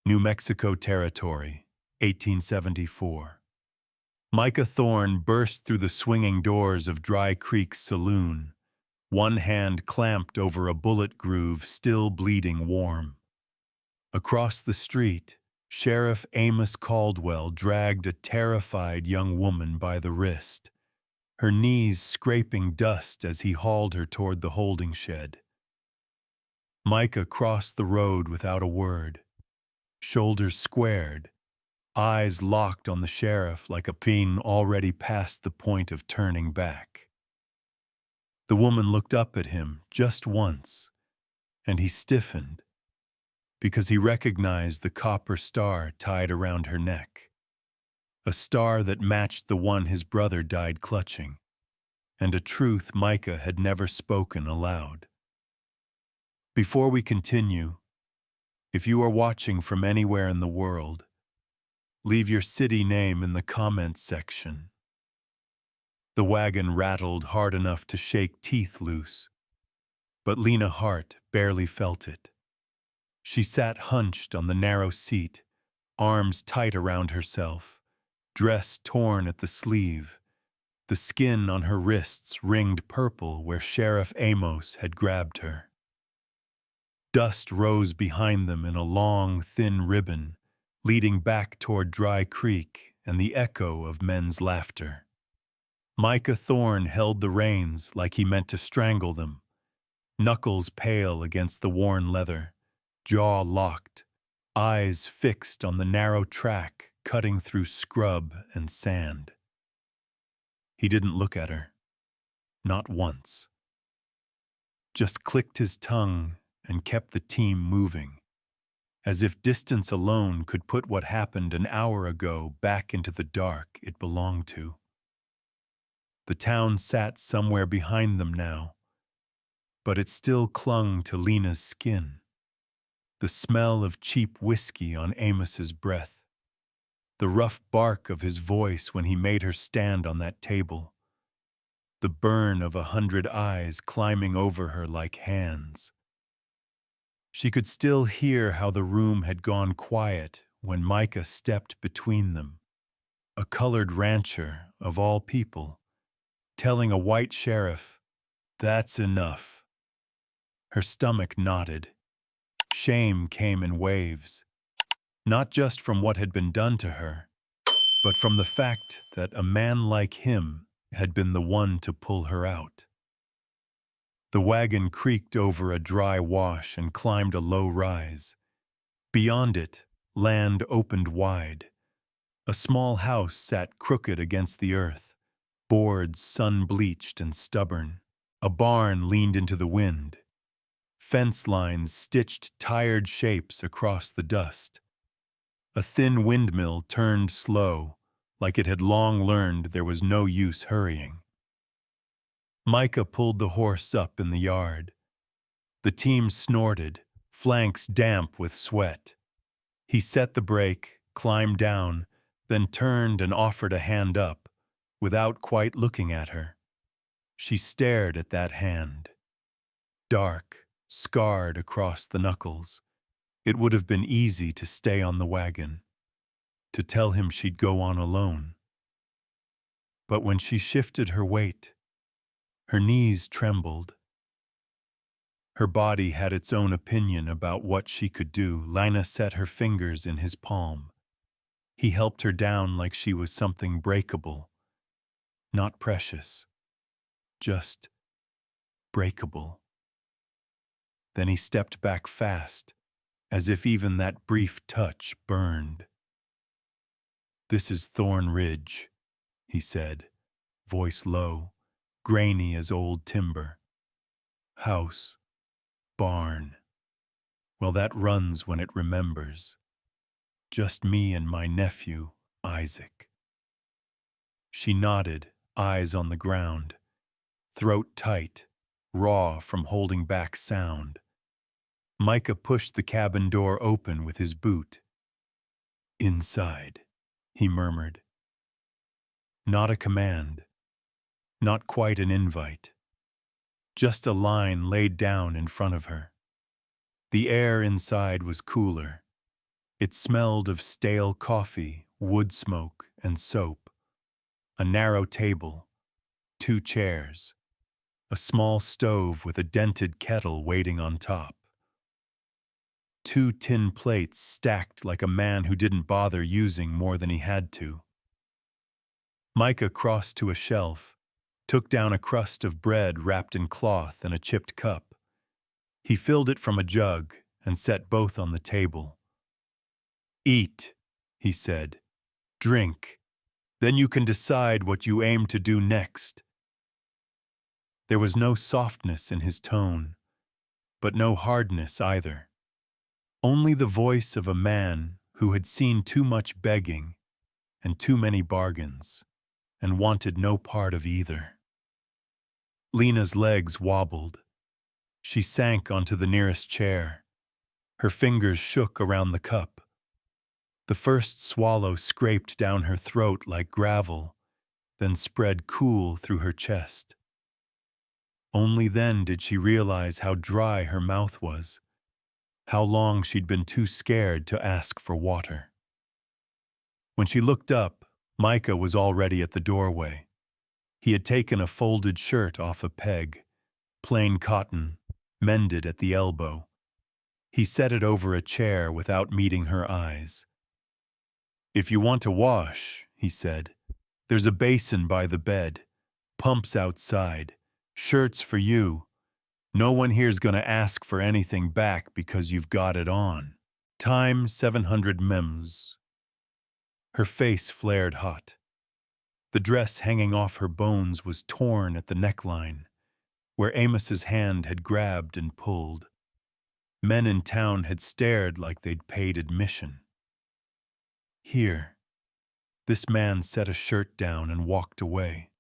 New Mexico Territory, 1874. Micah Thorne burst through the swinging doors of Dry Creek's saloon, one hand clamped over a bullet groove still bleeding warm. Across the street, Sheriff Amos Caldwell dragged a terrified young woman by the wrist, her knees scraping dust as he hauled her toward the holding shed. Micah crossed the road without a word, shoulders squared, eyes locked on the sheriff like a fiend already past the point of turning back. The woman looked up at him just once, and he stiffened, because he recognized the copper star tied around her neck, a star that matched the one his brother died clutching, and a truth Micah had never spoken aloud. Before we continue, if you are watching from anywhere in the world, leave your city name in the comments section. The wagon rattled hard enough to shake teeth loose, but Lena Hart barely felt it. She sat hunched on the narrow seat, arms tight around herself, dress torn at the sleeve, the skin on her wrists ringed purple where Sheriff Amos had grabbed her. Dust rose behind them in a long, thin ribbon, leading back toward Dry Creek and the echo of men's laughter. Micah Thorne held the reins like he meant to strangle them, knuckles pale against the worn leather, jaw locked, eyes fixed on the narrow track cutting through scrub and sand. He didn't look at her, not once. Just clicked his tongue and kept the team moving, as if distance alone could put what happened an hour ago back into the dark it belonged to. The town sat somewhere behind them now, but it still clung to Lena's skin. The smell of cheap whiskey on Amos's breath, the rough bark of his voice when he made her stand on that table, the burn of 100 eyes climbing over her like hands. She could still hear how the room had gone quiet when Micah stepped between them, a colored rancher of all people, telling a white sheriff, "That's enough." Her stomach knotted. Shame came in waves, not just from what had been done to her, but from the fact that a man like him had been the one to pull her out. The wagon creaked over a dry wash and climbed a low rise. Beyond it, land opened wide. A small house sat crooked against the earth, boards sun-bleached and stubborn. A barn leaned into the wind. Fence lines stitched tired shapes across the dust. A thin windmill turned slow, like it had long learned there was no use hurrying. Micah pulled the horse up in the yard. The team snorted, flanks damp with sweat. He set the brake, climbed down, then turned and offered a hand up, without quite looking at her. She stared at that hand. Dark, scarred across the knuckles. It would have been easy to stay on the wagon, to tell him she'd go on alone. But when she shifted her weight, her knees trembled. Her body had its own opinion about what she could do. Lina set her fingers in his palm. He helped her down like she was something breakable, not precious, just breakable. Then he stepped back fast, as if even that brief touch burned. "This is Thorn Ridge," he said, voice low, grainy as old timber. "House, barn. Well, that runs when it remembers. Just me and my nephew, Isaac." She nodded, eyes on the ground, throat tight, raw from holding back sound. Micah pushed the cabin door open with his boot. "Inside," he murmured. Not a command, not quite an invite. Just a line laid down in front of her. The air inside was cooler, It smelled of stale coffee, wood smoke, and soap. A narrow table, 2 chairs, a small stove with a dented kettle waiting on top. 2 tin plates stacked like a man who didn't bother using more than he had to. Micah crossed to a shelf, took down a crust of bread wrapped in cloth and a chipped cup. He filled it from a jug and set both on the table. "Eat," he said. "Drink. Then you can decide what you aim to do next." There was no softness in his tone, but no hardness either. Only the voice of a man who had seen too much begging and too many bargains, and wanted no part of either. Lena's legs wobbled. She sank onto the nearest chair. Her fingers shook around the cup. The first swallow scraped down her throat like gravel, then spread cool through her chest. Only then did she realize how dry her mouth was, how long she'd been too scared to ask for water. When she looked up, Micah was already at the doorway. He had taken a folded shirt off a peg, plain cotton, mended at the elbow. He set it over a chair without meeting her eyes. "If you want to wash," he said, "there's a basin by the bed, pumps outside, shirts for you. No one here's gonna ask for anything back because you've got it on. Time 700 mems." Her face flared hot. The dress hanging off her bones was torn at the neckline, where Amos's hand had grabbed and pulled. Men in town had stared like they'd paid admission. "Here." This man set a shirt down and walked away.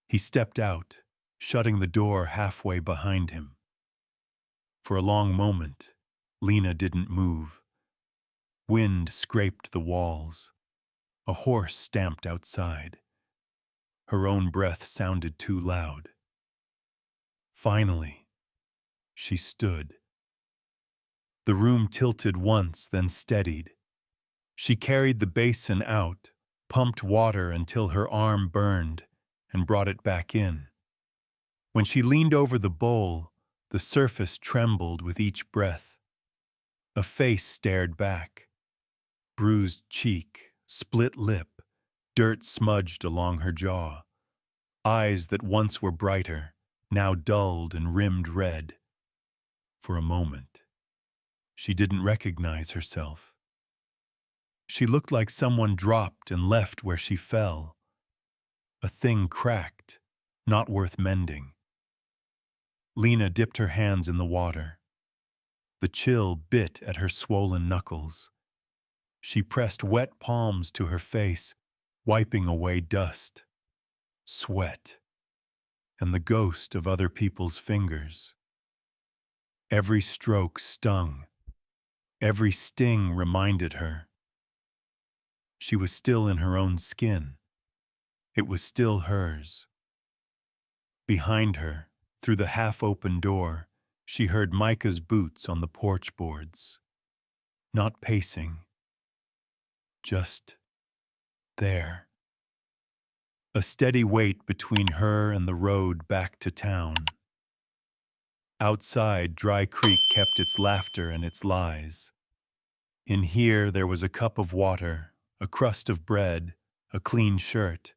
He stepped out, shutting the door halfway behind him. For a long moment, Lena didn't move. Wind scraped the walls. A horse stamped outside. Her own breath sounded too loud. Finally, she stood. The room tilted once, then steadied. She carried the basin out, pumped water until her arm burned, and brought it back in. When she leaned over the bowl, the surface trembled with each breath. A face stared back. Bruised cheek, split lip, dirt smudged along her jaw. Eyes that once were brighter, now dulled and rimmed red. For a moment, she didn't recognize herself. She looked like someone dropped and left where she fell. A thing cracked, not worth mending. Lena dipped her hands in the water. The chill bit at her swollen knuckles. She pressed wet palms to her face, wiping away dust, sweat, and the ghost of other people's fingers. Every stroke stung. Every sting reminded her. She was still in her own skin. It was still hers. Behind her, through the half-open door, she heard Micah's boots on the porch boards. Not pacing. Just there. A steady weight between her and the road back to town. Outside, Dry Creek kept its laughter and its lies. In here, there was a cup of water, a crust of bread, a clean shirt,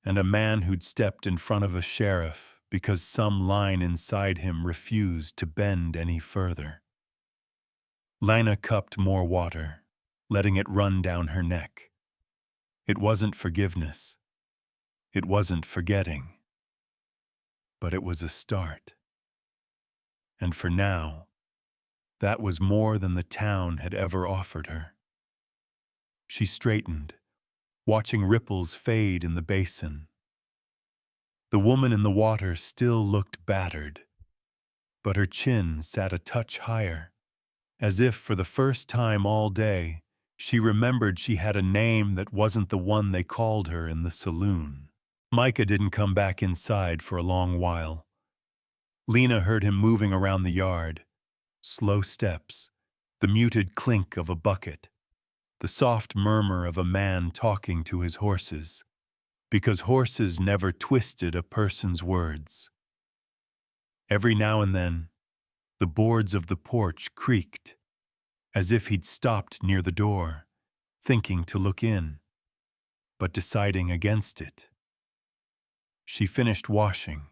and a man who'd stepped in front of a sheriff because some line inside him refused to bend any further. Lena cupped more water, letting it run down her neck. It wasn't forgiveness. It wasn't forgetting. But it was a start. And for now, that was more than the town had ever offered her. She straightened, watching ripples fade in the basin. The woman in the water still looked battered, but her chin sat a touch higher, as if for the first time all day, she remembered she had a name that wasn't the one they called her in the saloon. Micah didn't come back inside for a long while. Lena heard him moving around the yard, slow steps, The muted clink of a bucket, the soft murmur of a man talking to his horses, because horses never twisted a person's words. Every now and then, the boards of the porch creaked, as if he'd stopped near the door, thinking to look in, but deciding against it. She finished washing,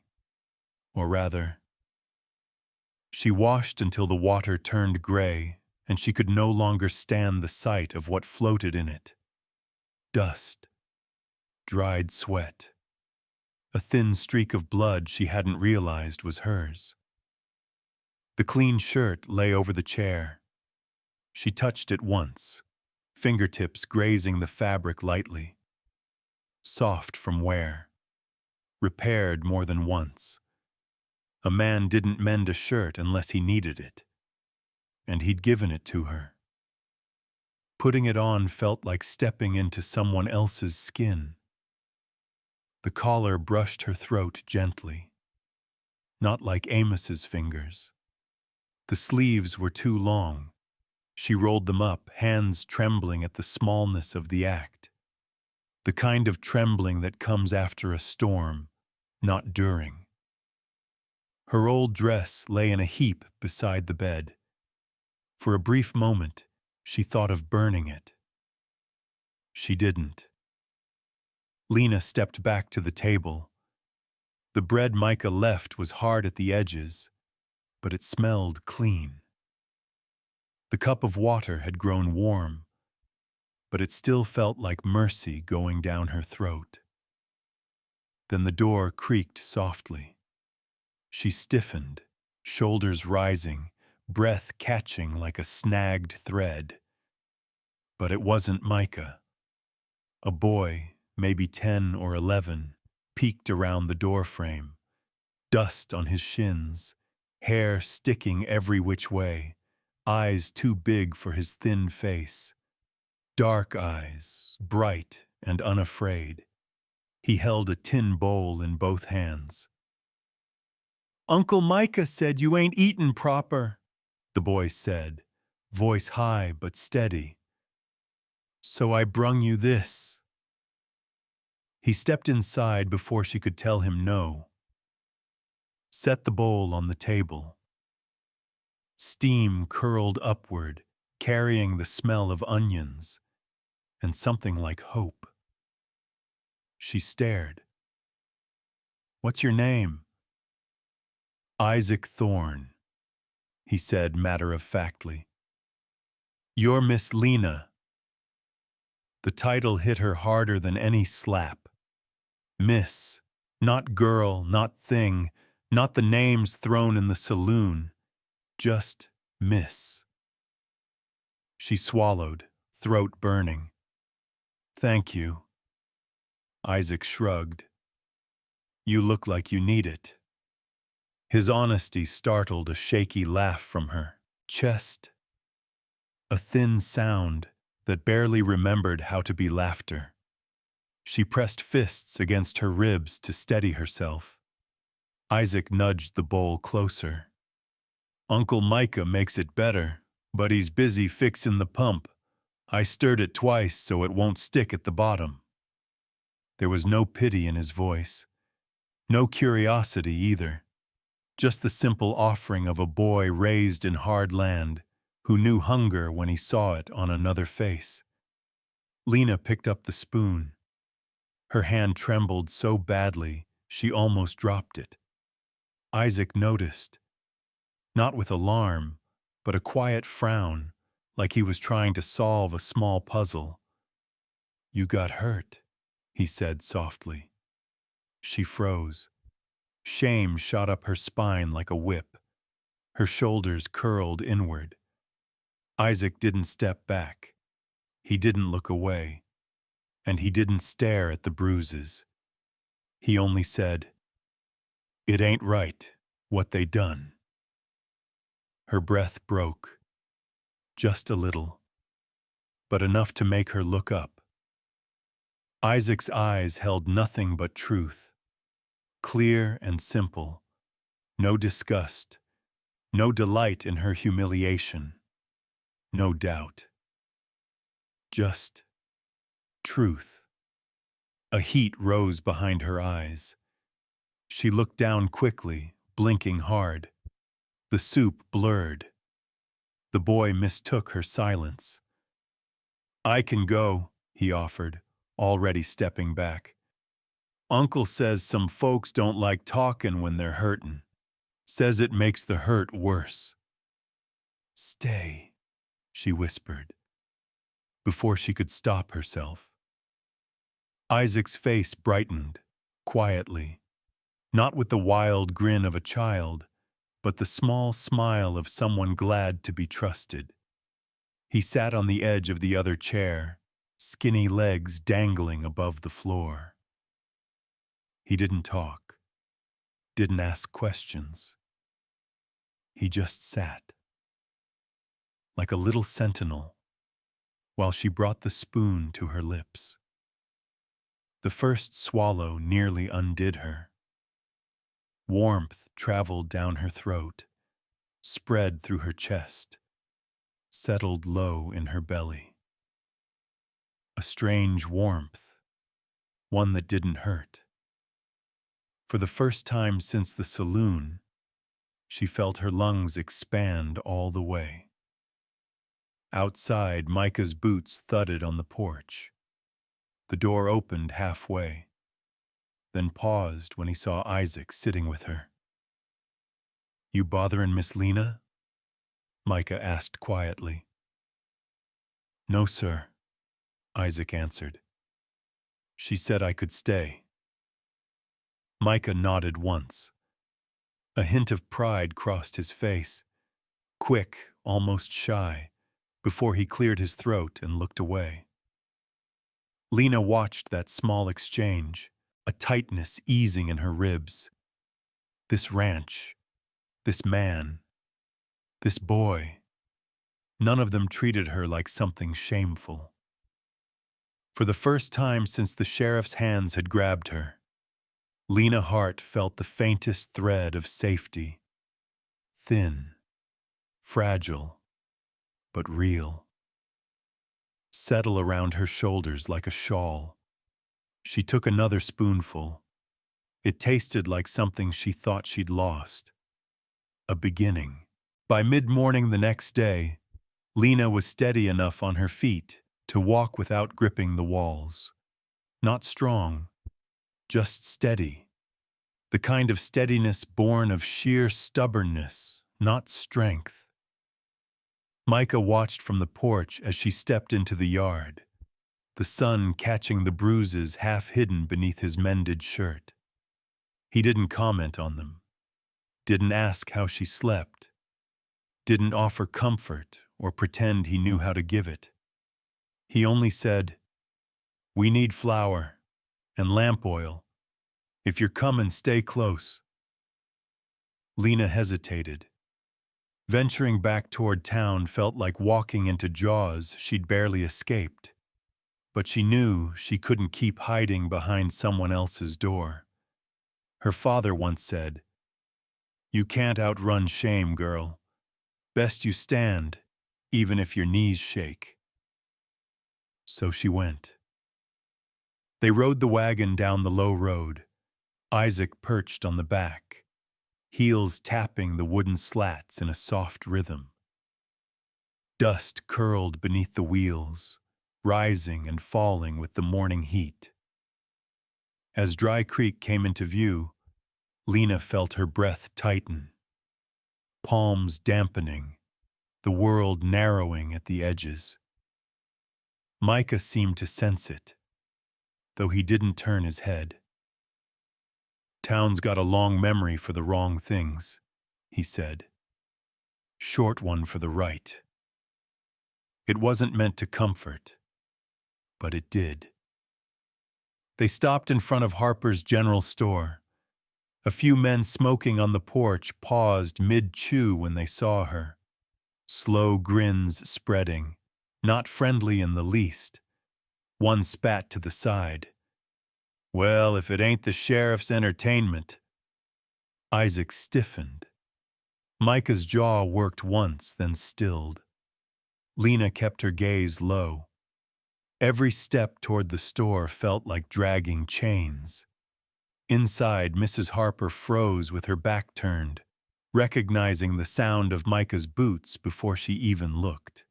or rather, she washed until the water turned gray and she could no longer stand the sight of what floated in it. Dust, dried sweat, a thin streak of blood she hadn't realized was hers. The clean shirt lay over the chair. She touched it once, fingertips grazing the fabric lightly. Soft from wear. Repaired more than once. A man didn't mend a shirt unless he needed it, and he'd given it to her. Putting it on felt like stepping into someone else's skin. The collar brushed her throat gently, not like Amos's fingers. The sleeves were too long. She rolled them up, hands trembling at the smallness of the act. The kind of trembling that comes after a storm, not during. Her old dress lay in a heap beside the bed. For a brief moment, she thought of burning it. She didn't. Lena stepped back to the table. The bread Micah left was hard at the edges, but it smelled clean. The cup of water had grown warm, but it still felt like mercy going down her throat. Then the door creaked softly. She stiffened, shoulders rising, breath catching like a snagged thread. But it wasn't Micah. A boy, maybe 10 or 11, peeked around the doorframe, dust on his shins, hair sticking every which way, eyes too big for his thin face. Dark eyes, bright and unafraid. He held a tin bowl in both hands. "Uncle Micah said you ain't eatin' proper," the boy said, voice high but steady. "So I brung you this." He stepped inside before she could tell him no. Set the bowl on the table. Steam curled upward, carrying the smell of onions and something like hope. She stared. "What's your name?" "Isaac Thorne," he said matter-of-factly. "You're Miss Lena." The title hit her harder than any slap. Miss, not girl, not thing, not the names thrown in the saloon, just Miss. She swallowed, throat burning. "Thank you." Isaac shrugged. "You look like you need it." His honesty startled a shaky laugh from her chest. A thin sound that barely remembered how to be laughter. She pressed fists against her ribs to steady herself. Isaac nudged the bowl closer. "Uncle Micah makes it better, but he's busy fixin' the pump. I stirred it twice so it won't stick at the bottom." There was no pity in his voice. No curiosity either. Just the simple offering of a boy raised in hard land, who knew hunger when he saw it on another face. Lena picked up the spoon. Her hand trembled so badly she almost dropped it. Isaac noticed. Not with alarm, but a quiet frown, like he was trying to solve a small puzzle. "You got hurt," he said softly. She froze. Shame shot up her spine like a whip. Her shoulders curled inward. Isaac didn't step back. He didn't look away. And he didn't stare at the bruises. He only said, "It ain't right, what they done." Her breath broke. Just a little. But enough to make her look up. Isaac's eyes held nothing but truth. Clear and simple. No disgust. No delight in her humiliation. No doubt. Just truth. A heat rose behind her eyes. She looked down quickly, blinking hard. The soup blurred. The boy mistook her silence. "I can go," he offered, already stepping back. "Uncle says some folks don't like talking when they're hurtin'. Says it makes the hurt worse." "Stay," she whispered, before she could stop herself. Isaac's face brightened, quietly, not with the wild grin of a child, but the small smile of someone glad to be trusted. He sat on the edge of the other chair, skinny legs dangling above the floor. He didn't talk, didn't ask questions. He just sat, like a little sentinel, while she brought the spoon to her lips. The first swallow nearly undid her. Warmth traveled down her throat, spread through her chest, settled low in her belly. A strange warmth, one that didn't hurt. For the first time since the saloon, she felt her lungs expand all the way. Outside, Micah's boots thudded on the porch. The door opened halfway, then paused when he saw Isaac sitting with her. "You botherin' Miss Lena?" Micah asked quietly. "No, sir," Isaac answered. "She said I could stay." Micah nodded once. A hint of pride crossed his face, quick, almost shy, before he cleared his throat and looked away. Lena watched that small exchange, a tightness easing in her ribs. This ranch, this man, this boy, none of them treated her like something shameful. For the first time since the sheriff's hands had grabbed her, Lena Hart felt the faintest thread of safety. Thin, fragile, but real. Settle around her shoulders like a shawl. She took another spoonful. It tasted like something she thought she'd lost. A beginning. By mid-morning the next day, Lena was steady enough on her feet to walk without gripping the walls. Not strong, just steady. The kind of steadiness born of sheer stubbornness, not strength. Micah watched from the porch as she stepped into the yard, the sun catching the bruises half hidden beneath his mended shirt. He didn't comment on them, didn't ask how she slept, didn't offer comfort or pretend he knew how to give it. He only said, "We need flour and lamp oil. If you're comin', stay close." Lena hesitated. Venturing back toward town felt like walking into jaws she'd barely escaped. But she knew she couldn't keep hiding behind someone else's door. Her father once said, "You can't outrun shame, girl. Best you stand, even if your knees shake." So she went. They rode the wagon down the low road, Isaac perched on the back, heels tapping the wooden slats in a soft rhythm. Dust curled beneath the wheels, rising and falling with the morning heat. As Dry Creek came into view, Lena felt her breath tighten. Palms dampening, the world narrowing at the edges. Micah seemed to sense it, though he didn't turn his head. "Town's got a long memory for the wrong things," he said. "Short one for the right." It wasn't meant to comfort, but it did. They stopped in front of Harper's General Store. A few men smoking on the porch paused mid-chew when they saw her. Slow grins spreading, not friendly in the least. One spat to the side. "Well, if it ain't the sheriff's entertainment." Isaac stiffened. Micah's jaw worked once, then stilled. Lena kept her gaze low. Every step toward the store felt like dragging chains. Inside, Mrs. Harper froze with her back turned, recognizing the sound of Micah's boots before she even looked.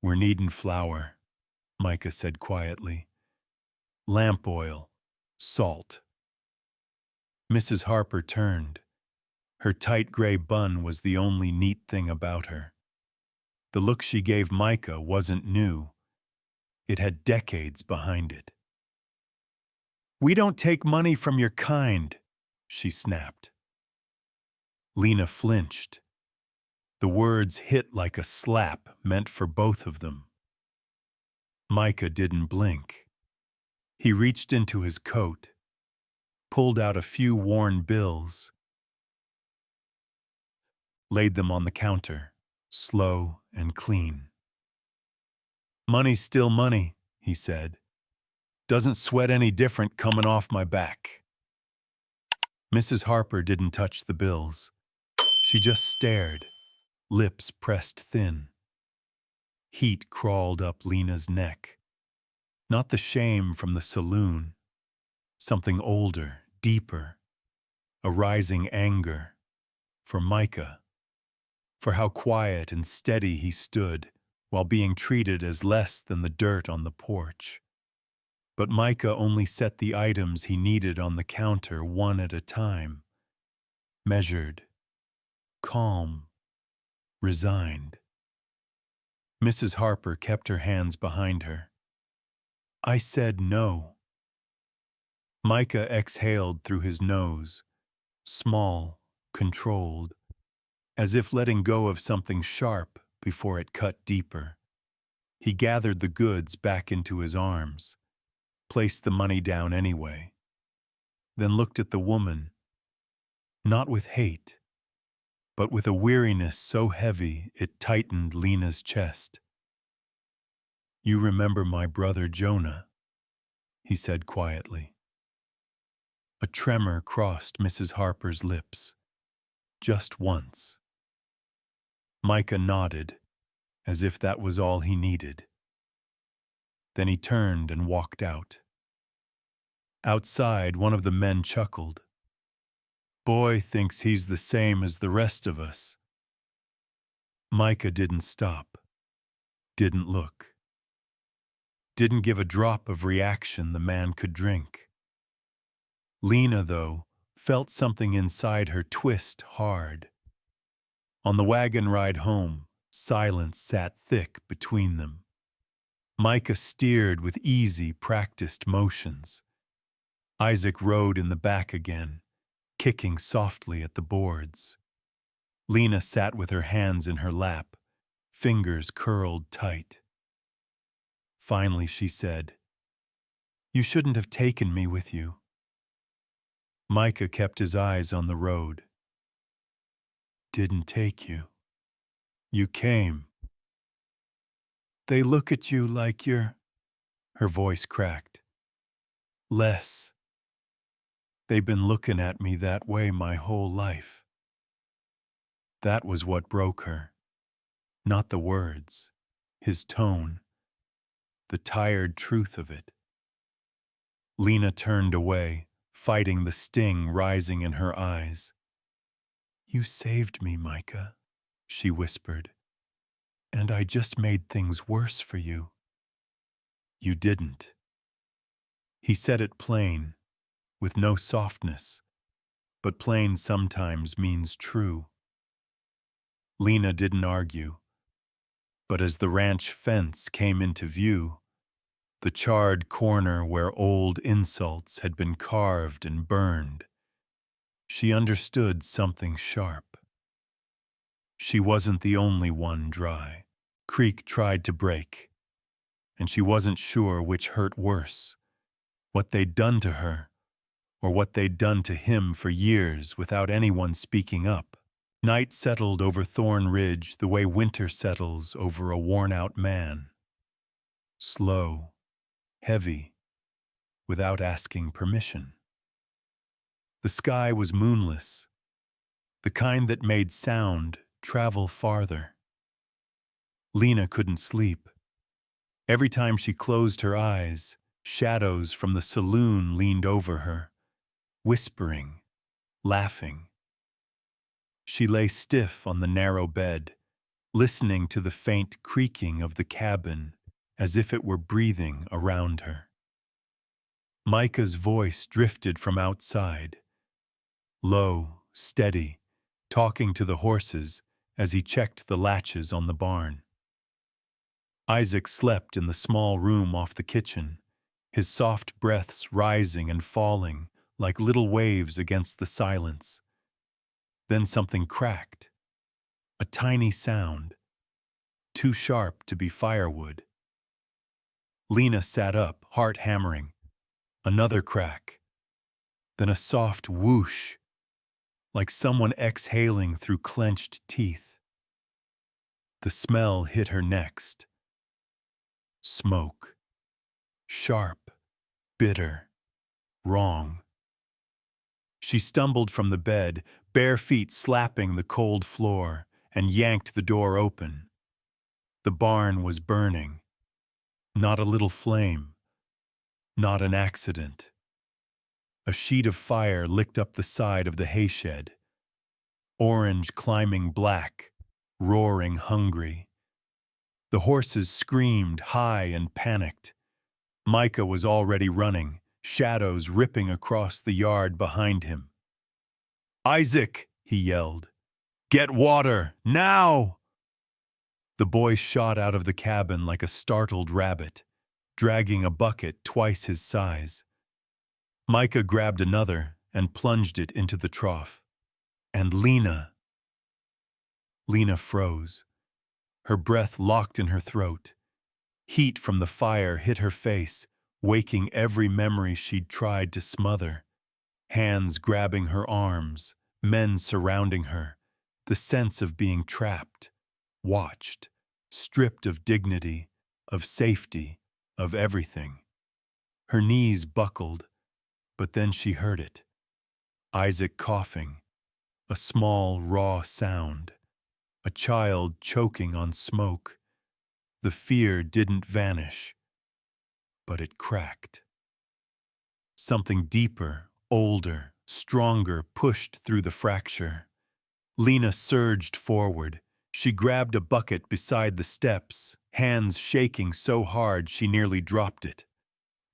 "We're needin' flour," Micah said quietly. "Lamp oil, salt." Mrs. Harper turned. Her tight gray bun was the only neat thing about her. The look she gave Micah wasn't new. It had decades behind it. "We don't take money from your kind," she snapped. Lena flinched. The words hit like a slap meant for both of them. Micah didn't blink. He reached into his coat, pulled out a few worn bills, laid them on the counter, slow and clean. "Money's still money," he said. "Doesn't sweat any different coming off my back." Mrs. Harper didn't touch the bills. She just stared, lips pressed thin. Heat crawled up Lena's neck. Not the shame from the saloon. Something older, deeper. A rising anger. For Micah. For how quiet and steady he stood while being treated as less than the dirt on the porch. But Micah only set the items he needed on the counter one at a time. Measured. Calm. Resigned. Mrs. Harper kept her hands behind her. "I said no." Micah exhaled through his nose, small, controlled, as if letting go of something sharp before it cut deeper. He gathered the goods back into his arms, placed the money down anyway, then looked at the woman, not with hate, but with a weariness so heavy it tightened Lena's chest. "You remember my brother Jonah," he said quietly. A tremor crossed Mrs. Harper's lips. Just once. Micah nodded, as if that was all he needed. Then he turned and walked out. Outside, one of the men chuckled. "Boy thinks he's the same as the rest of us." Micah didn't stop, didn't look, didn't give a drop of reaction the man could drink. Lena, though, felt something inside her twist hard. On the wagon ride home, silence sat thick between them. Micah steered with easy, practiced motions. Isaac rode in the back again, kicking softly at the boards. Lena sat with her hands in her lap, fingers curled tight. Finally she said, "You shouldn't have taken me with you." Micah kept his eyes on the road. "Didn't take you. You came. They look at you like you're—" Her voice cracked. "Less. They've been looking at me that way my whole life." That was what broke her. Not the words, his tone, the tired truth of it. Lena turned away, fighting the sting rising in her eyes. "You saved me, Micah," she whispered. "And I just made things worse for you." "You didn't." He said it plain, with no softness, but plain sometimes means true. Lena didn't argue, but as the ranch fence came into view, the charred corner where old insults had been carved and burned, she understood something sharp. She wasn't the only one dry. Creek tried to break, and she wasn't sure which hurt worse, what they'd done to her, or what they'd done to him for years without anyone speaking up. Night settled over Thorn Ridge the way winter settles over a worn-out man. Slow, heavy, without asking permission. The sky was moonless, the kind that made sound travel farther. Lena couldn't sleep. Every time she closed her eyes, shadows from the saloon leaned over her, whispering, laughing. She lay stiff on the narrow bed, listening to the faint creaking of the cabin as if it were breathing around her. Micah's voice drifted from outside, low, steady, talking to the horses as he checked the latches on the barn. Isaac slept in the small room off the kitchen, his soft breaths rising and falling like little waves against the silence. Then something cracked, a tiny sound, too sharp to be firewood. Lena sat up, heart hammering. Another crack, then a soft whoosh, like someone exhaling through clenched teeth. The smell hit her next. Smoke. Sharp, bitter, wrong. She stumbled from the bed, bare feet slapping the cold floor, and yanked the door open. The barn was burning. Not a little flame. Not an accident. A sheet of fire licked up the side of the hayshed. Orange climbing black, roaring hungry. The horses screamed high and panicked. Micah was already running, shadows ripping across the yard behind him. "Isaac!" he yelled. "Get water, now!" The boy shot out of the cabin like a startled rabbit, dragging a bucket twice his size. Micah grabbed another and plunged it into the trough. And Lena froze. Her breath locked in her throat. Heat from the fire hit her face, waking every memory she'd tried to smother. Hands grabbing her arms, men surrounding her, the sense of being trapped, watched, stripped of dignity, of safety, of everything. Her knees buckled, but then she heard it. Isaac coughing, a small, raw sound. A child choking on smoke. The fear didn't vanish, but it cracked. Something deeper, older, stronger pushed through the fracture. Lena surged forward. She grabbed a bucket beside the steps, hands shaking so hard she nearly dropped it.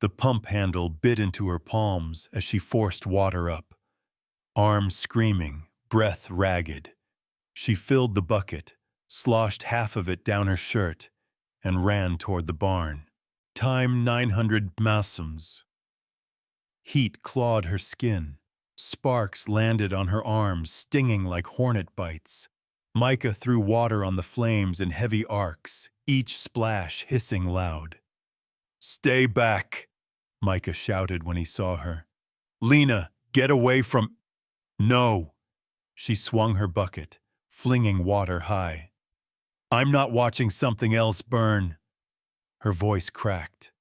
The pump handle bit into her palms as she forced water up. Arms screaming, breath ragged. She filled the bucket, sloshed half of it down her shirt, and ran toward the barn. Time 900 masums. Heat clawed her skin. Sparks landed on her arms, stinging like hornet bites. Micah threw water on the flames in heavy arcs, each splash hissing loud. "Stay back," Micah shouted when he saw her. "Lena, get away from—" "No." She swung her bucket, flinging water high. "I'm not watching something else burn." Her voice cracked,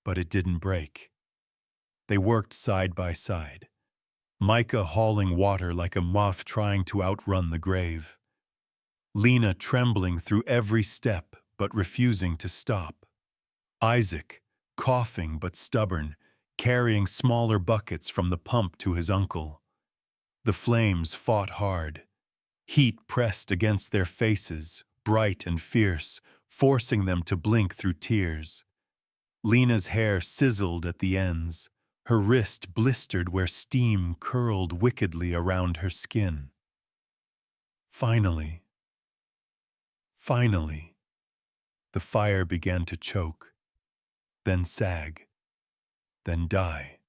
but it didn't break. They worked side by side, Micah hauling water like a moth trying to outrun the grave. Lena trembling through every step but refusing to stop. Isaac, coughing but stubborn, carrying smaller buckets from the pump to his uncle. The flames fought hard. Heat pressed against their faces, bright and fierce, forcing them to blink through tears. Lena's hair sizzled at the ends, her wrist blistered where steam curled wickedly around her skin. Finally, the fire began to choke, then sag, then die,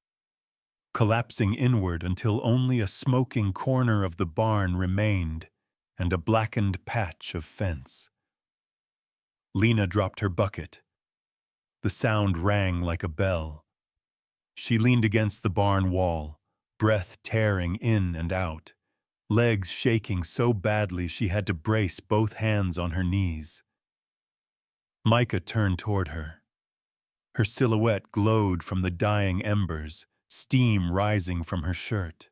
collapsing inward until only a smoking corner of the barn remained and a blackened patch of fence. Lena dropped her bucket. The sound rang like a bell. She leaned against the barn wall, breath tearing in and out, legs shaking so badly she had to brace both hands on her knees. Micah turned toward her. Her silhouette glowed from the dying embers, steam rising from her shirt.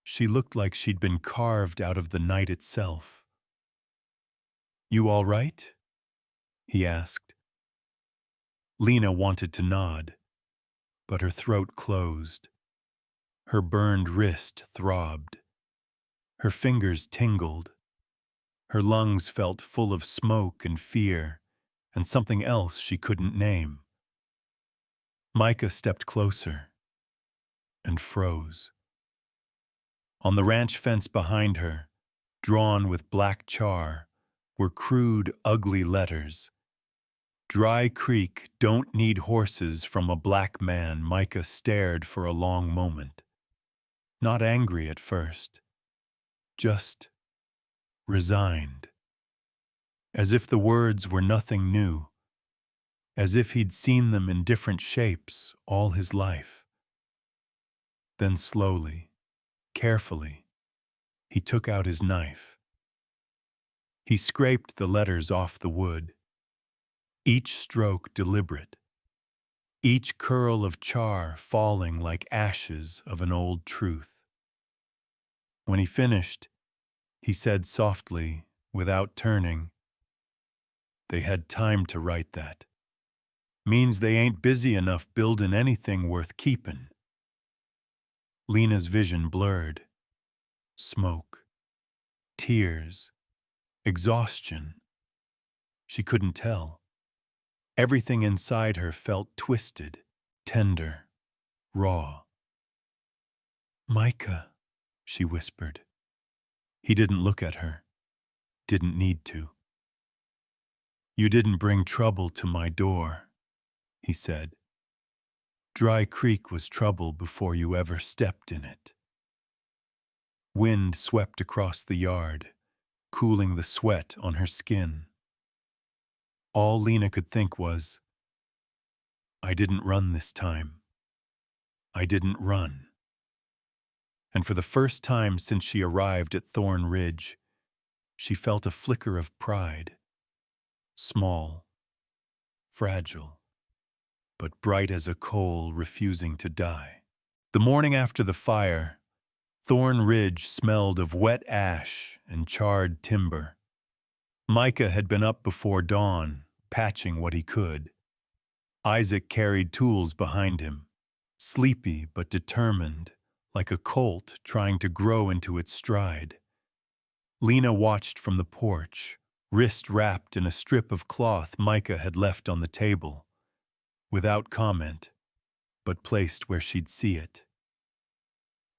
She looked like she'd been carved out of the night itself. "You all right?" he asked. Lena wanted to nod, but her throat closed. Her burned wrist throbbed. Her fingers tingled. Her lungs felt full of smoke and fear, and something else she couldn't name. Micah stepped closer and froze. On the ranch fence behind her, drawn with black char, were crude, ugly letters. Dry Creek don't need horses from a black man. Micah stared for a long moment. Not angry at first, just resigned. As if the words were nothing new, as if he'd seen them in different shapes all his life. Then slowly, carefully, he took out his knife. He scraped the letters off the wood, each stroke deliberate, each curl of char falling like ashes of an old truth. When he finished, he said softly, without turning, "They had time to write that. Means they ain't busy enough building anything worth keepin'." Lena's vision blurred. Smoke. Tears. Exhaustion. She couldn't tell. Everything inside her felt twisted, tender, raw. "Micah," she whispered. He didn't look at her. Didn't need to. "You didn't bring trouble to my door," he said. "Dry Creek was trouble before you ever stepped in it." Wind swept across the yard, cooling the sweat on her skin. All Lena could think was, "I didn't run this time. I didn't run." And for the first time since she arrived at Thorn Ridge, she felt a flicker of pride. Small, fragile, but bright as a coal refusing to die. The morning after the fire, Thorn Ridge smelled of wet ash and charred timber. Micah had been up before dawn, patching what he could. Isaac carried tools behind him, sleepy but determined, like a colt trying to grow into its stride. Lena watched from the porch, wrist wrapped in a strip of cloth Micah had left on the table, without comment, but placed where she'd see it.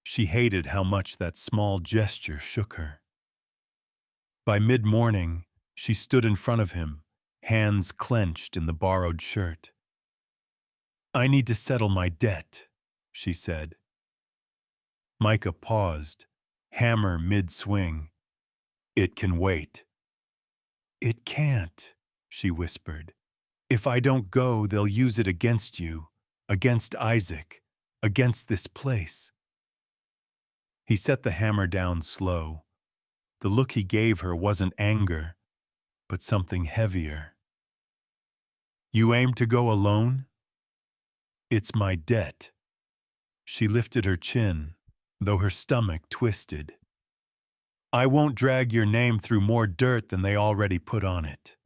She hated how much that small gesture shook her. By mid-morning, she stood in front of him, hands clenched in the borrowed shirt. "I need to settle my debt," she said. Micah paused, hammer mid-swing. "It can wait." "It can't," she whispered. "If I don't go, they'll use it against you, against Isaac, against this place." He set the hammer down slow. The look he gave her wasn't anger, but something heavier. "You aim to go alone?" "It's my debt." She lifted her chin, though her stomach twisted. "I won't drag your name through more dirt than they already put on it."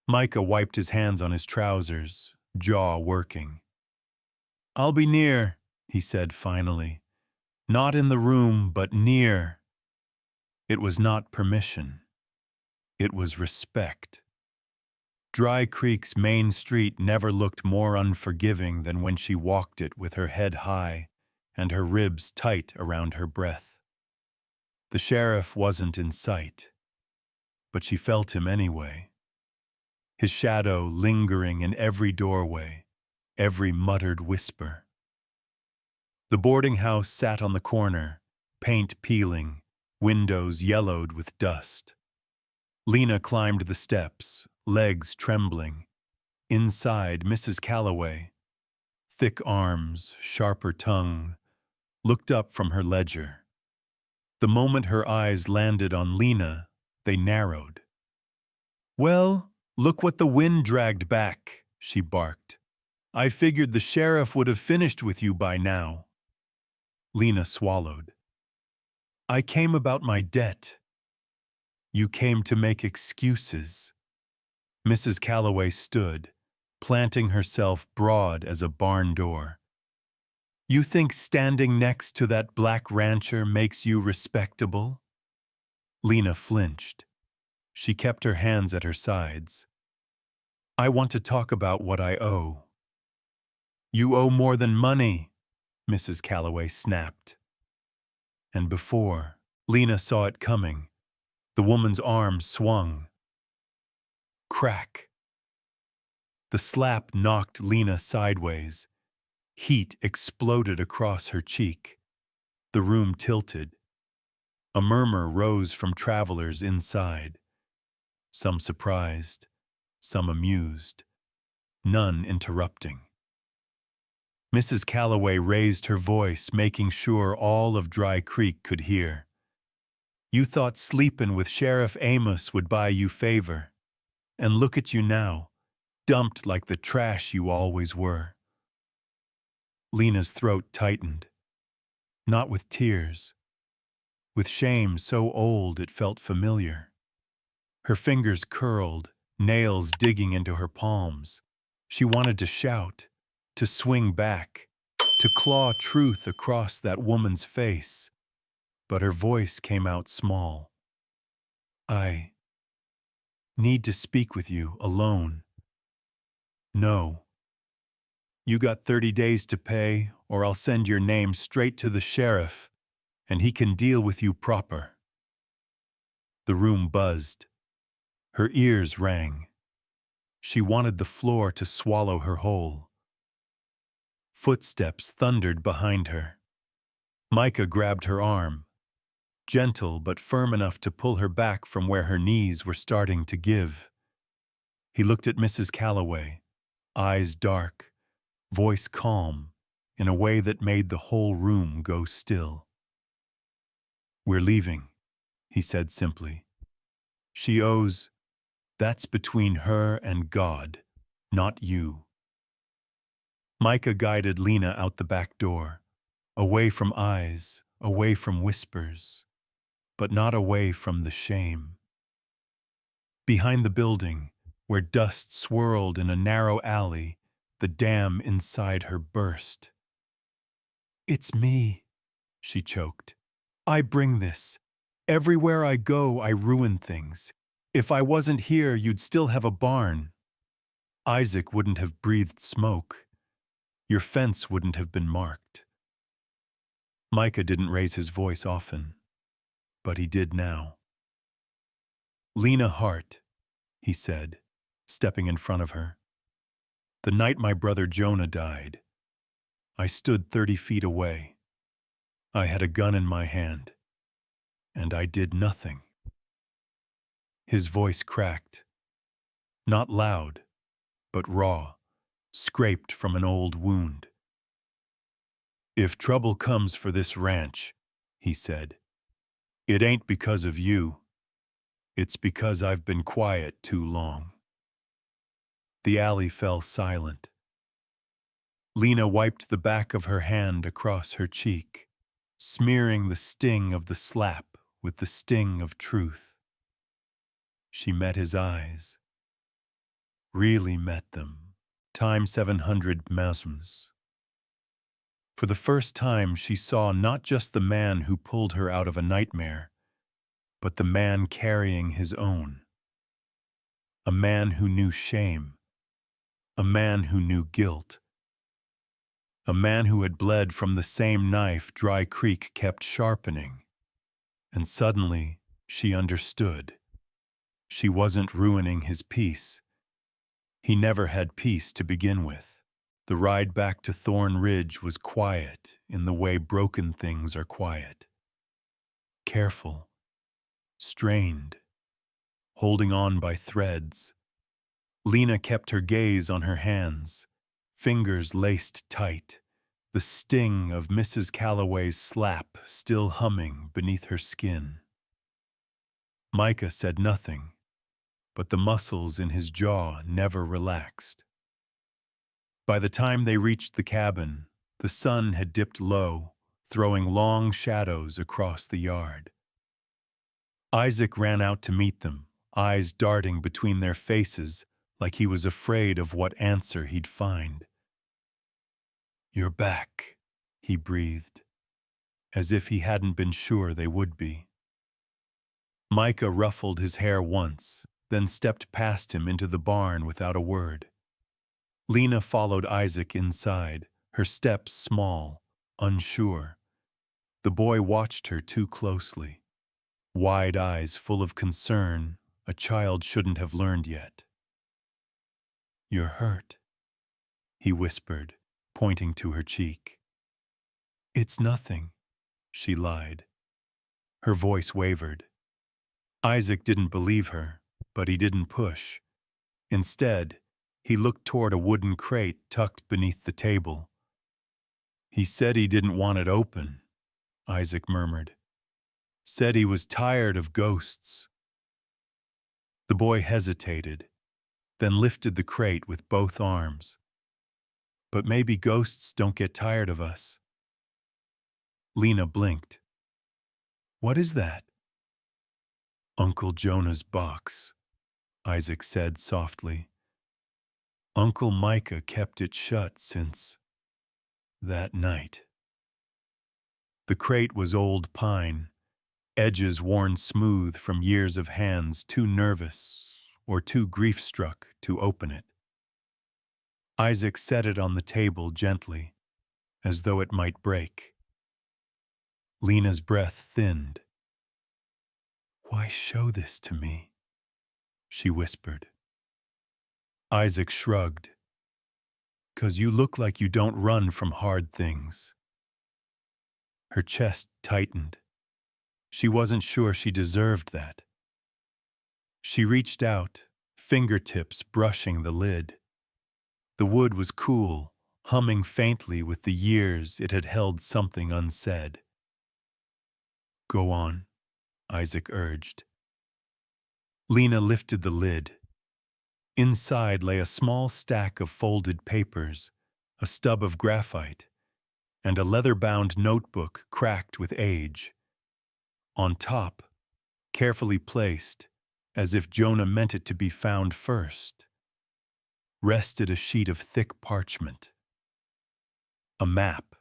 Micah wiped his hands on his trousers, jaw working. "I'll be near," he said finally. "Not in the room, but near." It was not permission. It was respect. Dry Creek's main street never looked more unforgiving than when she walked it with her head high and her ribs tight around her breath. The sheriff wasn't in sight, but she felt him anyway. His shadow lingering in every doorway, every muttered whisper. The boarding house sat on the corner, paint peeling, windows yellowed with dust. Lena climbed the steps, legs trembling. Inside, Mrs. Calloway, thick arms, sharper tongue, looked up from her ledger. The moment her eyes landed on Lena, they narrowed. "Well, look what the wind dragged back," she barked. "I figured the sheriff would have finished with you by now." Lena swallowed. "I came about my debt." "You came to make excuses." Mrs. Calloway stood, planting herself broad as a barn door. You think standing next to that black rancher makes you respectable? Lena flinched. She kept her hands at her sides. I want to talk about what I owe. You owe more than money, Mrs. Calloway snapped. And before Lena saw it coming, the woman's arm swung. Crack. The slap knocked Lena sideways. Heat exploded across her cheek. The room tilted. A murmur rose from travelers inside. Some surprised, some amused, none interrupting. Mrs. Calloway raised her voice, making sure all of Dry Creek could hear. You thought sleepin' with Sheriff Amos would buy you favor. And look at you now, dumped like the trash you always were. Lena's throat tightened. Not with tears. With shame so old it felt familiar. Her fingers curled, nails digging into her palms. She wanted to shout, to swing back, to claw truth across that woman's face. But her voice came out small. I need to speak with you alone. No. You got 30 days to pay, or I'll send your name straight to the sheriff, and he can deal with you proper. The room buzzed. Her ears rang. She wanted the floor to swallow her whole. Footsteps thundered behind her. Micah grabbed her arm, gentle but firm enough to pull her back from where her knees were starting to give. He looked at Mrs. Calloway, eyes dark, voice calm, in a way that made the whole room go still. We're leaving, he said simply. She owes. That's between her and God, not you. Micah guided Lena out the back door, away from eyes, away from whispers, but not away from the shame. Behind the building, where dust swirled in a narrow alley, the dam inside her burst. It's me, she choked. I bring this. Everywhere I go, I ruin things. If I wasn't here, you'd still have a barn. Isaac wouldn't have breathed smoke. Your fence wouldn't have been marked. Micah didn't raise his voice often, but he did now. Lena Hart, he said, stepping in front of her. The night my brother Jonah died, I stood 30 feet away. I had a gun in my hand, and I did nothing. His voice cracked. Not loud, but raw, scraped from an old wound. If trouble comes for this ranch, he said, it ain't because of you. It's because I've been quiet too long. The alley fell silent. Lena wiped the back of her hand across her cheek, smearing the sting of the slap with the sting of truth. She met his eyes. Really met them. Times 700 masms. For the first time, she saw not just the man who pulled her out of a nightmare, but the man carrying his own. A man who knew shame. A man who knew guilt. A man who had bled from the same knife Dry Creek kept sharpening. And suddenly, she understood. She wasn't ruining his peace. He never had peace to begin with. The ride back to Thorn Ridge was quiet in the way broken things are quiet. Careful, strained, holding on by threads. Lena kept her gaze on her hands, fingers laced tight, the sting of Mrs. Calloway's slap still humming beneath her skin. Micah said nothing, but the muscles in his jaw never relaxed. By the time they reached the cabin, the sun had dipped low, throwing long shadows across the yard. Isaac ran out to meet them, eyes darting between their faces, like he was afraid of what answer he'd find. "You're back," he breathed, as if he hadn't been sure they would be. Micah ruffled his hair once, then stepped past him into the barn without a word. Lena followed Isaac inside, her steps small, unsure. The boy watched her too closely, wide eyes full of concern a child shouldn't have learned yet. "You're hurt," he whispered, pointing to her cheek. "It's nothing," she lied. Her voice wavered. Isaac didn't believe her, but he didn't push. Instead, he looked toward a wooden crate tucked beneath the table. "He said he didn't want it open," Isaac murmured. "Said he was tired of ghosts." The boy hesitated, then lifted the crate with both arms. "But maybe ghosts don't get tired of us." Lena blinked. "What is that?" "Uncle Jonah's box," Isaac said softly. "Uncle Micah kept it shut since that night." The crate was old pine, edges worn smooth from years of hands too nervous or too grief-struck to open it. Isaac set it on the table gently, as though it might break. Lena's breath thinned. "Why show this to me?" she whispered. Isaac shrugged. "'Cause you look like you don't run from hard things." Her chest tightened. She wasn't sure she deserved that. She reached out, fingertips brushing the lid. The wood was cool, humming faintly with the years it had held something unsaid. "Go on," Isaac urged. Lena lifted the lid. Inside lay a small stack of folded papers, a stub of graphite, and a leather-bound notebook cracked with age. On top, carefully placed, as if Jonah meant it to be found first, rested a sheet of thick parchment. A map.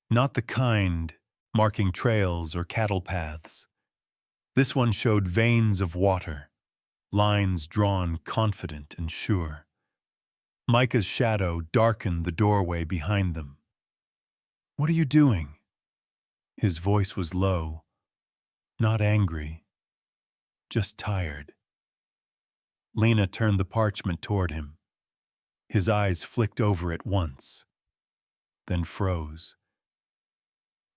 Not the kind marking trails or cattle paths. This one showed veins of water, lines drawn confident and sure. Micah's shadow darkened the doorway behind them. "What are you doing?" His voice was low, not angry, just tired. Lena turned the parchment toward him. His eyes flicked over it once, then froze.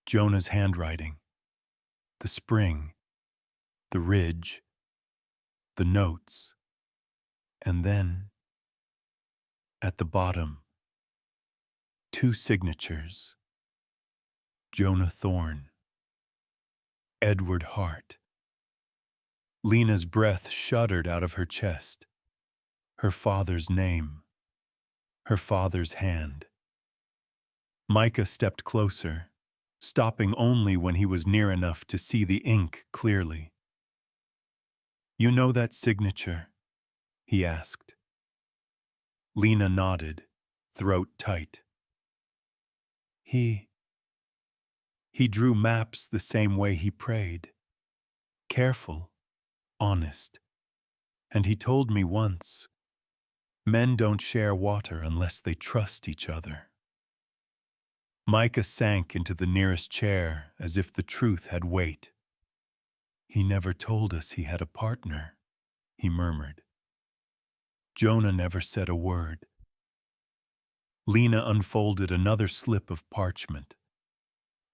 Jonah's handwriting. The spring, the ridge, the notes, and then, at the bottom, 2 signatures. Jonah Thorne. Edward Hart. Lena's breath shuddered out of her chest. Her father's name. Her father's hand. Micah stepped closer, stopping only when he was near enough to see the ink clearly. "You know that signature?" he asked. Lena nodded, throat tight. He drew maps the same way he prayed. Careful, honest. And he told me once, men don't share water unless they trust each other." Micah sank into the nearest chair as if the truth had weight. "He never told us he had a partner," he murmured. "Jonah never said a word." Lena unfolded another slip of parchment.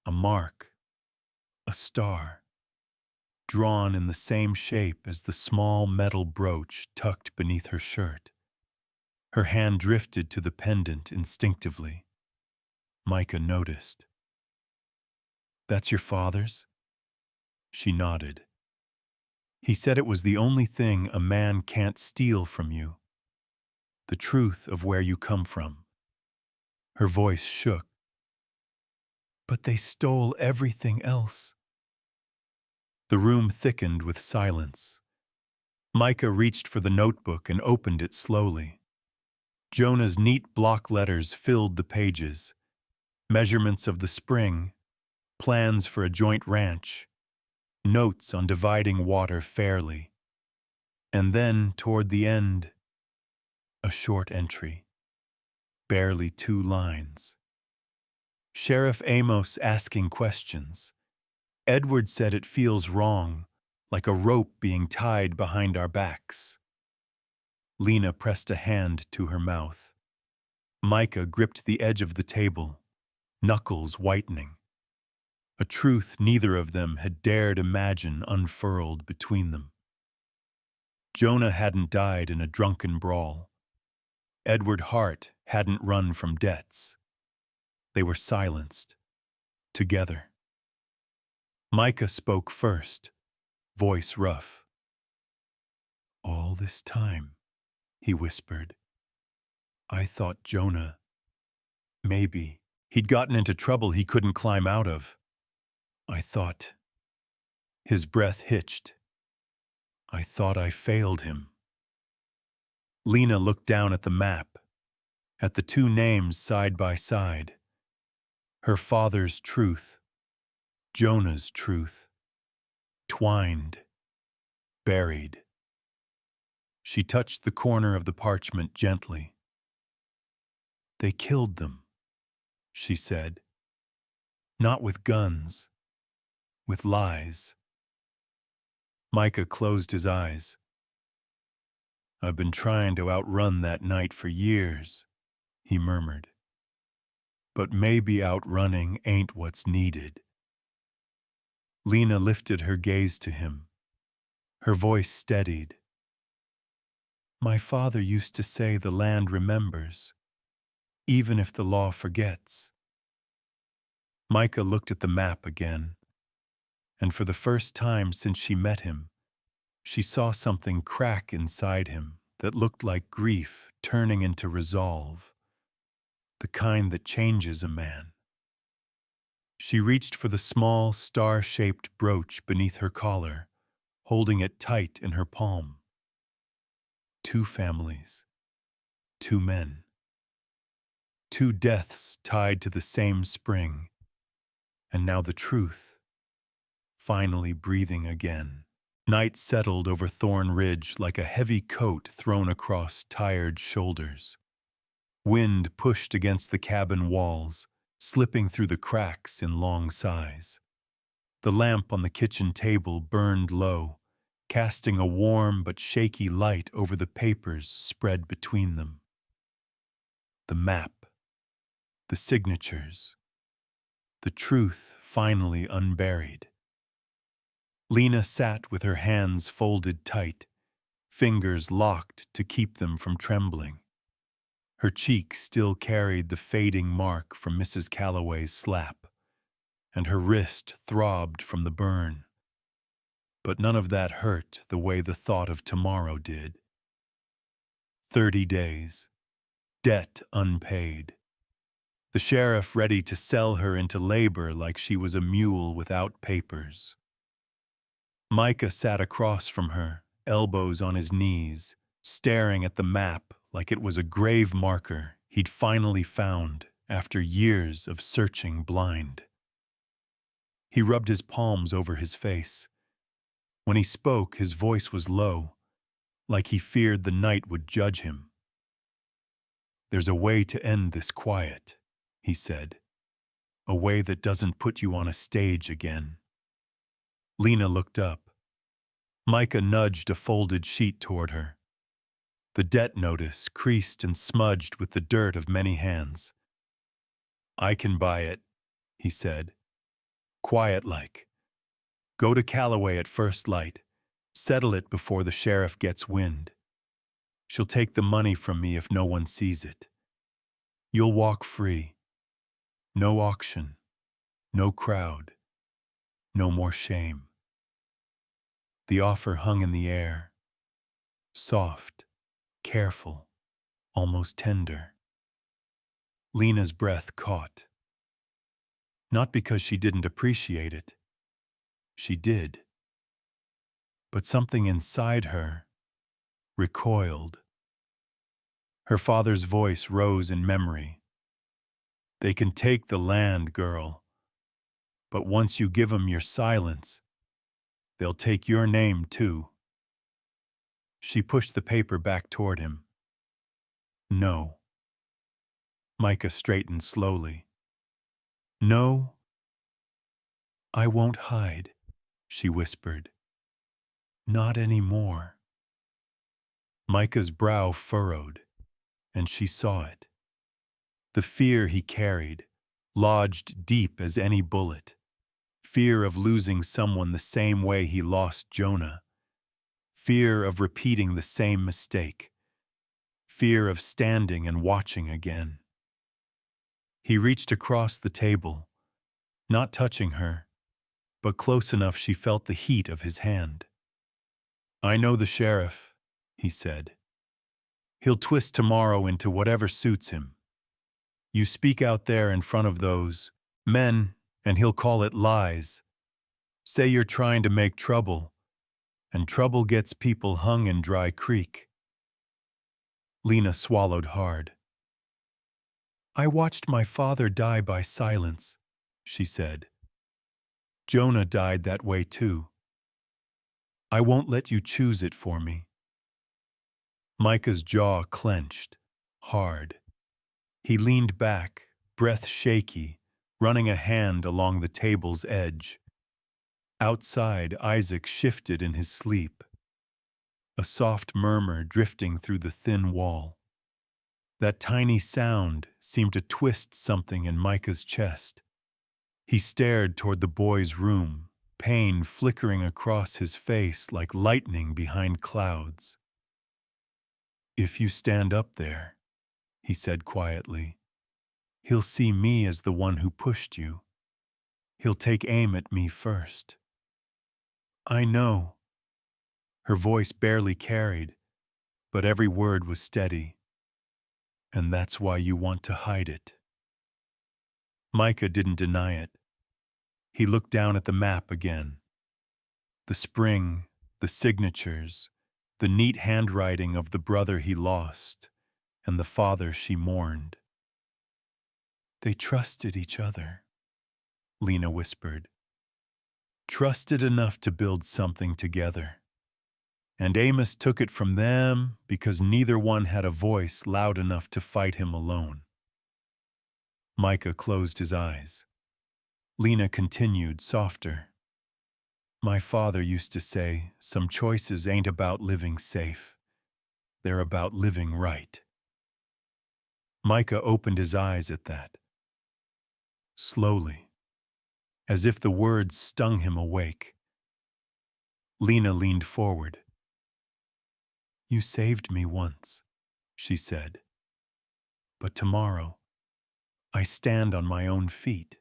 A mark, a star, drawn in the same shape as the small metal brooch tucked beneath her shirt. Her hand drifted to the pendant instinctively. Micah noticed. "That's your father's?" She nodded. "He said it was the only thing a man can't steal from you. The truth of where you come from." Her voice shook. "But they stole everything else." The room thickened with silence. Micah reached for the notebook and opened it slowly. Jonah's neat block letters filled the pages. Measurements of the spring, plans for a joint ranch, notes on dividing water fairly. And then, toward the end, a short entry. Barely 2 lines. Sheriff Amos asking questions. Edward said it feels wrong, like a rope being tied behind our backs. Lena pressed a hand to her mouth. Micah gripped the edge of the table, knuckles whitening. A truth neither of them had dared imagine unfurled between them. Jonah hadn't died in a drunken brawl. Edward Hart hadn't run from debts. They were silenced, together. Micah spoke first, voice rough. "All this time," he whispered, "I thought Jonah, maybe, he'd gotten into trouble he couldn't climb out of. I thought..." His breath hitched. "I thought I failed him." Lena looked down at the map, at the 2 names side by side. Her father's truth, Jonah's truth, twined, buried. She touched the corner of the parchment gently. "They killed them," she said. "Not with guns, with lies." Micah closed his eyes. "I've been trying to outrun that night for years," he murmured. "But maybe outrunning ain't what's needed." Lena lifted her gaze to him. Her voice steadied. "My father used to say the land remembers, even if the law forgets." Micah looked at the map again, and for the first time since she met him, she saw something crack inside him that looked like grief turning into resolve, the kind that changes a man. She reached for the small, star-shaped brooch beneath her collar, holding it tight in her palm. 2 families, 2 men, 2 deaths tied to the same spring, and now the truth, finally breathing again. Night settled over Thorn Ridge like a heavy coat thrown across tired shoulders. Wind pushed against the cabin walls, slipping through the cracks in long sighs. The lamp on the kitchen table burned low, casting a warm but shaky light over the papers spread between them. The map, the signatures, the truth finally unburied. Lena sat with her hands folded tight, fingers locked to keep them from trembling. Her cheek still carried the fading mark from Mrs. Calloway's slap, and her wrist throbbed from the burn. But none of that hurt the way the thought of tomorrow did. 30 days. Debt unpaid. The sheriff ready to sell her into labor like she was a mule without papers. Micah sat across from her, elbows on his knees, staring at the map like it was a grave marker he'd finally found after years of searching blind. He rubbed his palms over his face. When he spoke, his voice was low, like he feared the night would judge him. "There's a way to end this quiet," he said. "A way that doesn't put you on a stage again." Lena looked up. Micah nudged a folded sheet toward her. The debt notice creased and smudged with the dirt of many hands. "I can buy it," he said. "Quiet-like. Go to Calloway at first light. Settle it before the sheriff gets wind. She'll take the money from me if no one sees it. You'll walk free. No auction. No crowd. No more shame." The offer hung in the air. Soft, careful, almost tender. Lena's breath caught. Not because she didn't appreciate it. She did. But something inside her, recoiled. Her father's voice rose in memory. They can take the land, girl, but once you give 'em your silence, they'll take your name too. She pushed the paper back toward him. No. Micah straightened slowly. No, I won't hide, she whispered. Not anymore. Micah's brow furrowed, and she saw it. The fear he carried, lodged deep as any bullet. Fear of losing someone the same way he lost Jonah. Fear of repeating the same mistake. Fear of standing and watching again. He reached across the table, not touching her, but close enough she felt the heat of his hand. I know the sheriff, he said. He'll twist tomorrow into whatever suits him. You speak out there in front of those men, and he'll call it lies. Say you're trying to make trouble, and trouble gets people hung in Dry Creek. Lena swallowed hard. I watched my father die by silence, she said. Jonah died that way too. I won't let you choose it for me. Micah's jaw clenched, hard. He leaned back, breath shaky, running a hand along the table's edge. Outside, Isaac shifted in his sleep, a soft murmur drifting through the thin wall. That tiny sound seemed to twist something in Micah's chest. He stared toward the boy's room, pain flickering across his face like lightning behind clouds. If you stand up there, he said quietly, he'll see me as the one who pushed you. He'll take aim at me first. I know. Her voice barely carried, but every word was steady. And that's why you want to hide it. Micah didn't deny it. He looked down at the map again. The spring, the signatures, the neat handwriting of the brother he lost, and the father she mourned. They trusted each other, Lena whispered. Trusted enough to build something together. And Amos took it from them because neither one had a voice loud enough to fight him alone. Micah closed his eyes. Lena continued, softer. My father used to say, some choices ain't about living safe. They're about living right. Micah opened his eyes at that. Slowly, as if the words stung him awake. Lena leaned forward. You saved me once, she said. But tomorrow, I stand on my own feet,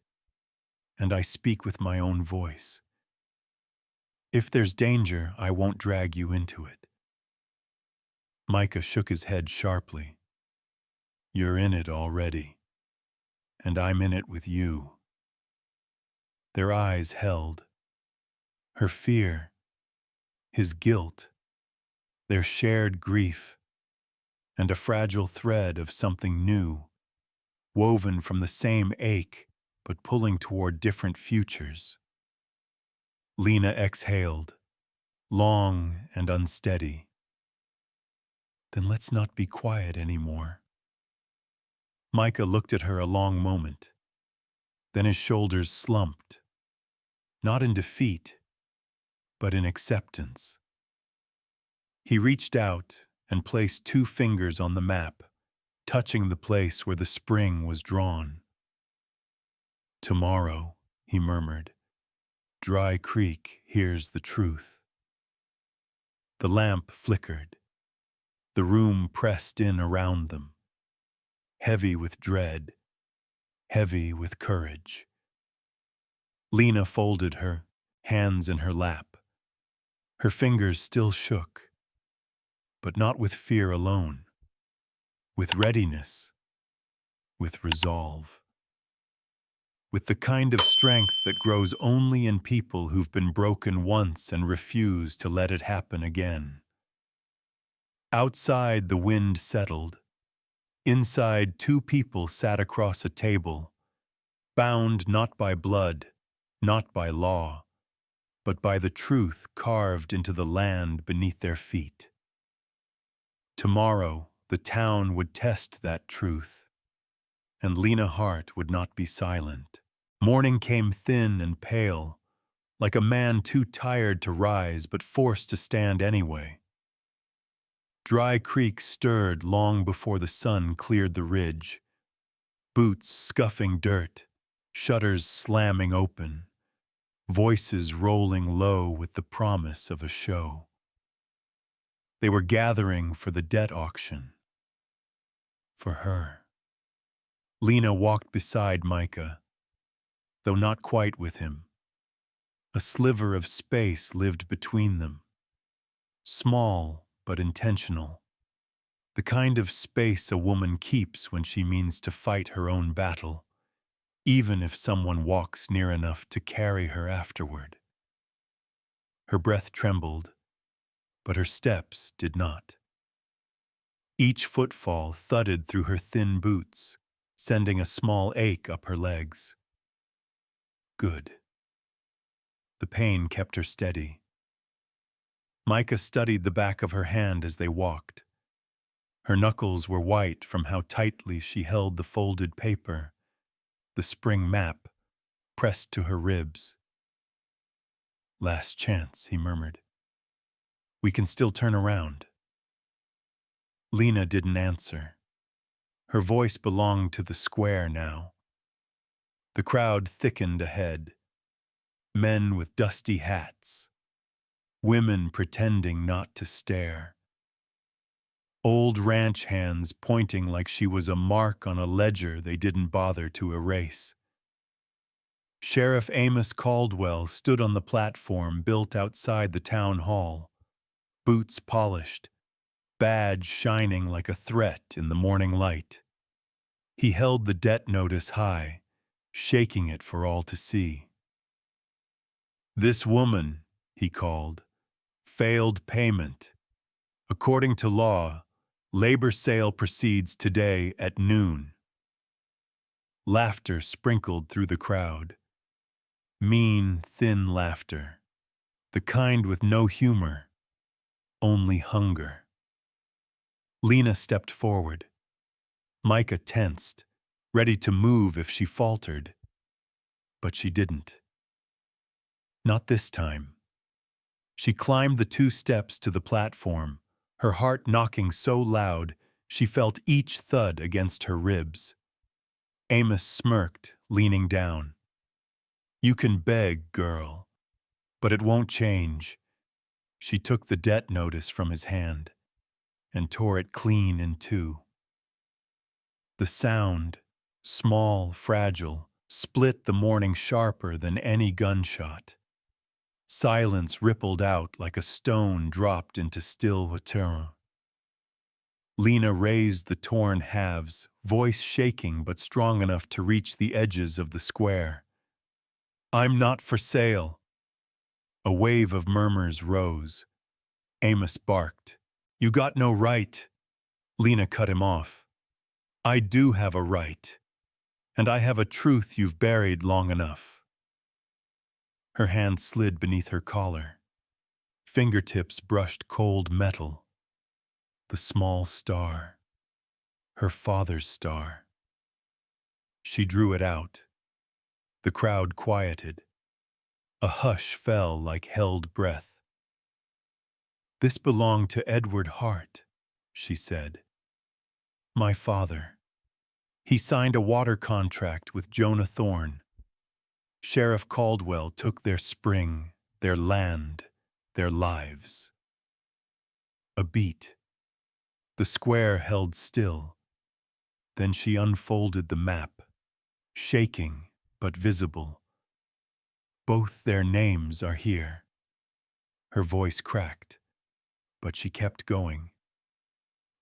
and I speak with my own voice. If there's danger, I won't drag you into it. Micah shook his head sharply. You're in it already, and I'm in it with you. Their eyes held. Her fear, his guilt, their shared grief, and a fragile thread of something new, woven from the same ache, but pulling toward different futures. Lena exhaled, long and unsteady. Then let's not be quiet anymore. Micah looked at her a long moment. Then his shoulders slumped, not in defeat, but in acceptance. He reached out and placed 2 fingers on the map, touching the place where the spring was drawn. Tomorrow, he murmured, Dry Creek hears the truth. The lamp flickered. The room pressed in around them, heavy with dread, heavy with courage. Lena folded her, hands in her lap. Her fingers still shook, but not with fear alone, with readiness, with resolve, with the kind of strength that grows only in people who've been broken once and refuse to let it happen again. Outside, the wind settled. Inside, two people sat across a table, bound not by blood, not by law, but by the truth carved into the land beneath their feet. Tomorrow, the town would test that truth, and Lena Hart would not be silent. Morning came thin and pale, like a man too tired to rise but forced to stand anyway. Dry Creek stirred long before the sun cleared the ridge, boots scuffing dirt, shutters slamming open, voices rolling low with the promise of a show. They were gathering for the debt auction. For her. Lena walked beside Micah, though not quite with him. A sliver of space lived between them, small but intentional, the kind of space a woman keeps when she means to fight her own battle, even if someone walks near enough to carry her afterward. Her breath trembled, but her steps did not. Each footfall thudded through her thin boots, sending a small ache up her legs. Good. The pain kept her steady. Micah studied the back of her hand as they walked. Her knuckles were white from how tightly she held the folded paper, the spring map, pressed to her ribs. Last chance, he murmured. We can still turn around. Lena didn't answer. Her voice belonged to the square now. The crowd thickened ahead. Men with dusty hats. Women pretending not to stare. Old ranch hands pointing like she was a mark on a ledger they didn't bother to erase. Sheriff Amos Caldwell stood on the platform built outside the town hall, boots polished, badge shining like a threat in the morning light. He held the debt notice high, shaking it for all to see. This woman, he called, failed payment. According to law, labor sale proceeds today at noon. Laughter sprinkled through the crowd. Mean, thin laughter. The kind with no humor, only hunger. Lena stepped forward. Micah tensed, ready to move if she faltered. But she didn't. Not this time. She climbed the 2 steps to the platform, her heart knocking so loud she felt each thud against her ribs. Amos smirked, leaning down. You can beg, girl, but it won't change. She took the debt notice from his hand and tore it clean in 2. The sound, small, fragile, split the morning sharper than any gunshot. Silence rippled out like a stone dropped into still water. Lena raised the torn halves, voice shaking but strong enough to reach the edges of the square. I'm not for sale. A wave of murmurs rose. Amos barked. You got no right. Lena cut him off. I do have a right, and I have a truth you've buried long enough. Her hand slid beneath her collar. Fingertips brushed cold metal. The small star. Her father's star. She drew it out. The crowd quieted. A hush fell like held breath. This belonged to Edward Hart, she said. My father. He signed a water contract with Jonah Thorne. Sheriff Caldwell took their spring, their land, their lives. A beat. The square held still. Then she unfolded the map, shaking but visible. Both their names are here. Her voice cracked, but she kept going.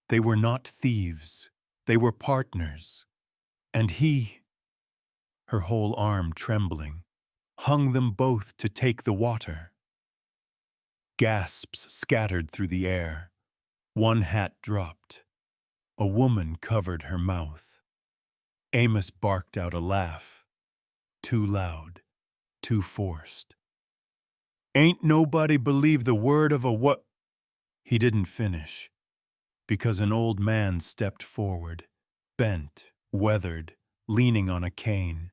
They were not thieves. They were partners. And he, her whole arm trembling, hung them both to take the water. Gasps scattered through the air. One hat dropped. A woman covered her mouth. Amos barked out a laugh. Too loud, too forced. "Ain't nobody believe the word of a what?" He didn't finish, because an old man stepped forward, bent, weathered, leaning on a cane.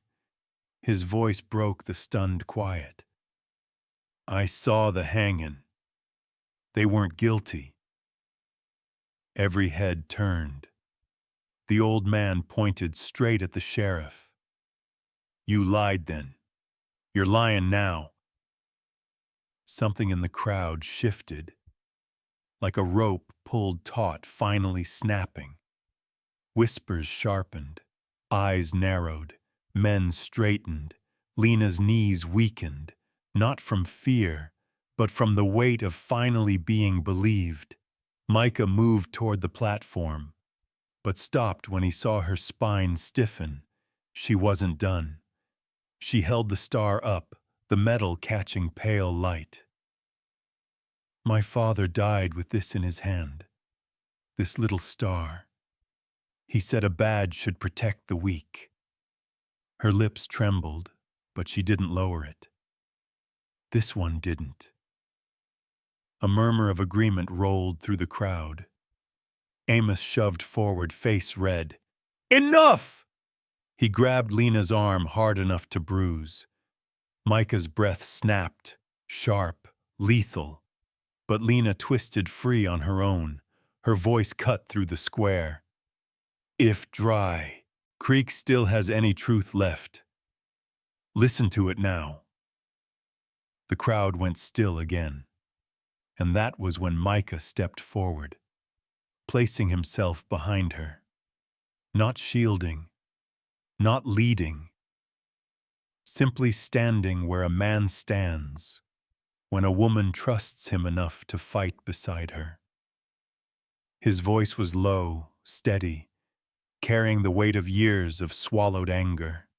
His voice broke the stunned quiet. "I saw the hangin'. They weren't guilty." Every head turned. The old man pointed straight at the sheriff. "You lied then. You're lying now." Something in the crowd shifted, like a rope pulled taut finally snapping. Whispers sharpened, eyes narrowed, men straightened, Lena's knees weakened, not from fear, but from the weight of finally being believed. Micah moved toward the platform, but stopped when he saw her spine stiffen. She wasn't done. She held the star up, the metal catching pale light. "My father died with this in his hand, this little star. He said a badge should protect the weak." Her lips trembled, but she didn't lower it. This one didn't. A murmur of agreement rolled through the crowd. Amos shoved forward, face red. "Enough!" He grabbed Lena's arm hard enough to bruise. Micah's breath snapped, sharp, lethal. But Lena twisted free on her own, her voice cut through the square. "If dry, creek still has any truth left. Listen to it now." The crowd went still again, and that was when Micah stepped forward, placing himself behind her. Not shielding, not leading, simply standing where a man stands when a woman trusts him enough to fight beside her. His voice was low, steady, carrying the weight of years of swallowed anger.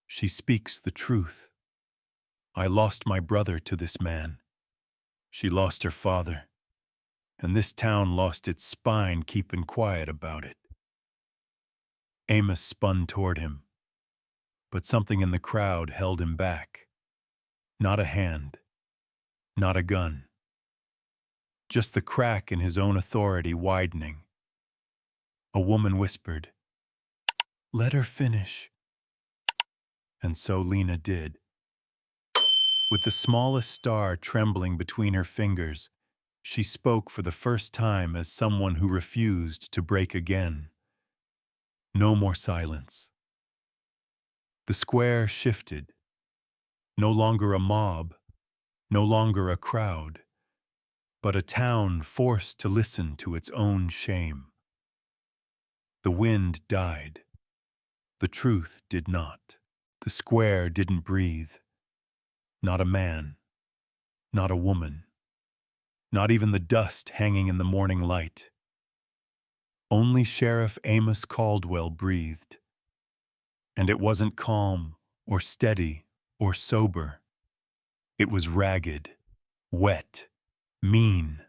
"She speaks the truth. I lost my brother to this man. She lost her father. And this town lost its spine keeping quiet about it." Amos spun toward him, but something in the crowd held him back. Not a hand, not a gun. Just the crack in his own authority widening. A woman whispered, "Let her finish." And so Lena did. With the smallest star trembling between her fingers, she spoke for the first time as someone who refused to break again. No more silence. The square shifted. No longer a mob, no longer a crowd, but a town forced to listen to its own shame. The wind died. The truth did not. The square didn't breathe. Not a man, not a woman, not even the dust hanging in the morning light. Only Sheriff Amos Caldwell breathed. And it wasn't calm or steady or sober. It was ragged, wet, mean.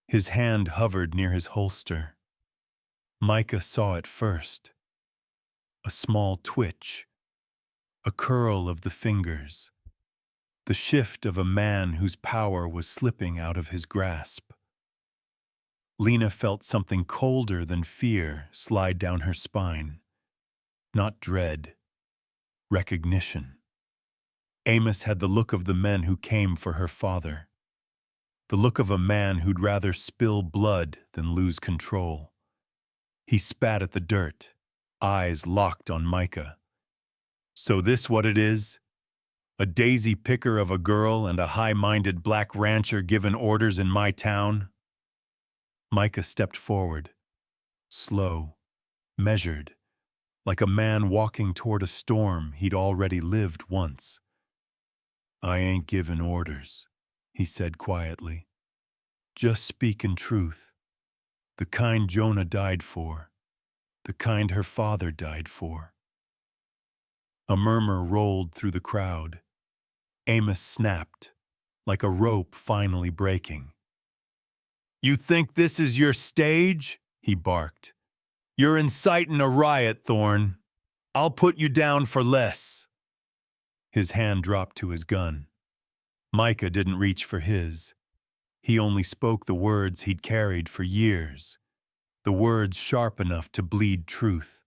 His hand hovered near his holster. Micah saw it first. A small twitch, a curl of the fingers, the shift of a man whose power was slipping out of his grasp. Lena felt something colder than fear slide down her spine. Not dread, recognition. Amos had the look of the men who came for her father. The look of a man who'd rather spill blood than lose control. He spat at the dirt, eyes locked on Micah. "So this what it is? A daisy picker of a girl and a high-minded black rancher giving orders in my town?" Micah stepped forward, slow, measured, like a man walking toward a storm he'd already lived once. "I ain't giving orders," he said quietly. "Just speaking truth. The kind Jonah died for. The kind her father died for." A murmur rolled through the crowd. Amos snapped, like a rope finally breaking. You think this is your stage? He barked. You're inciting a riot, Thorne. I'll put you down for less. His hand dropped to his gun. Micah didn't reach for his. He only spoke the words he'd carried for years, the words sharp enough to bleed truth.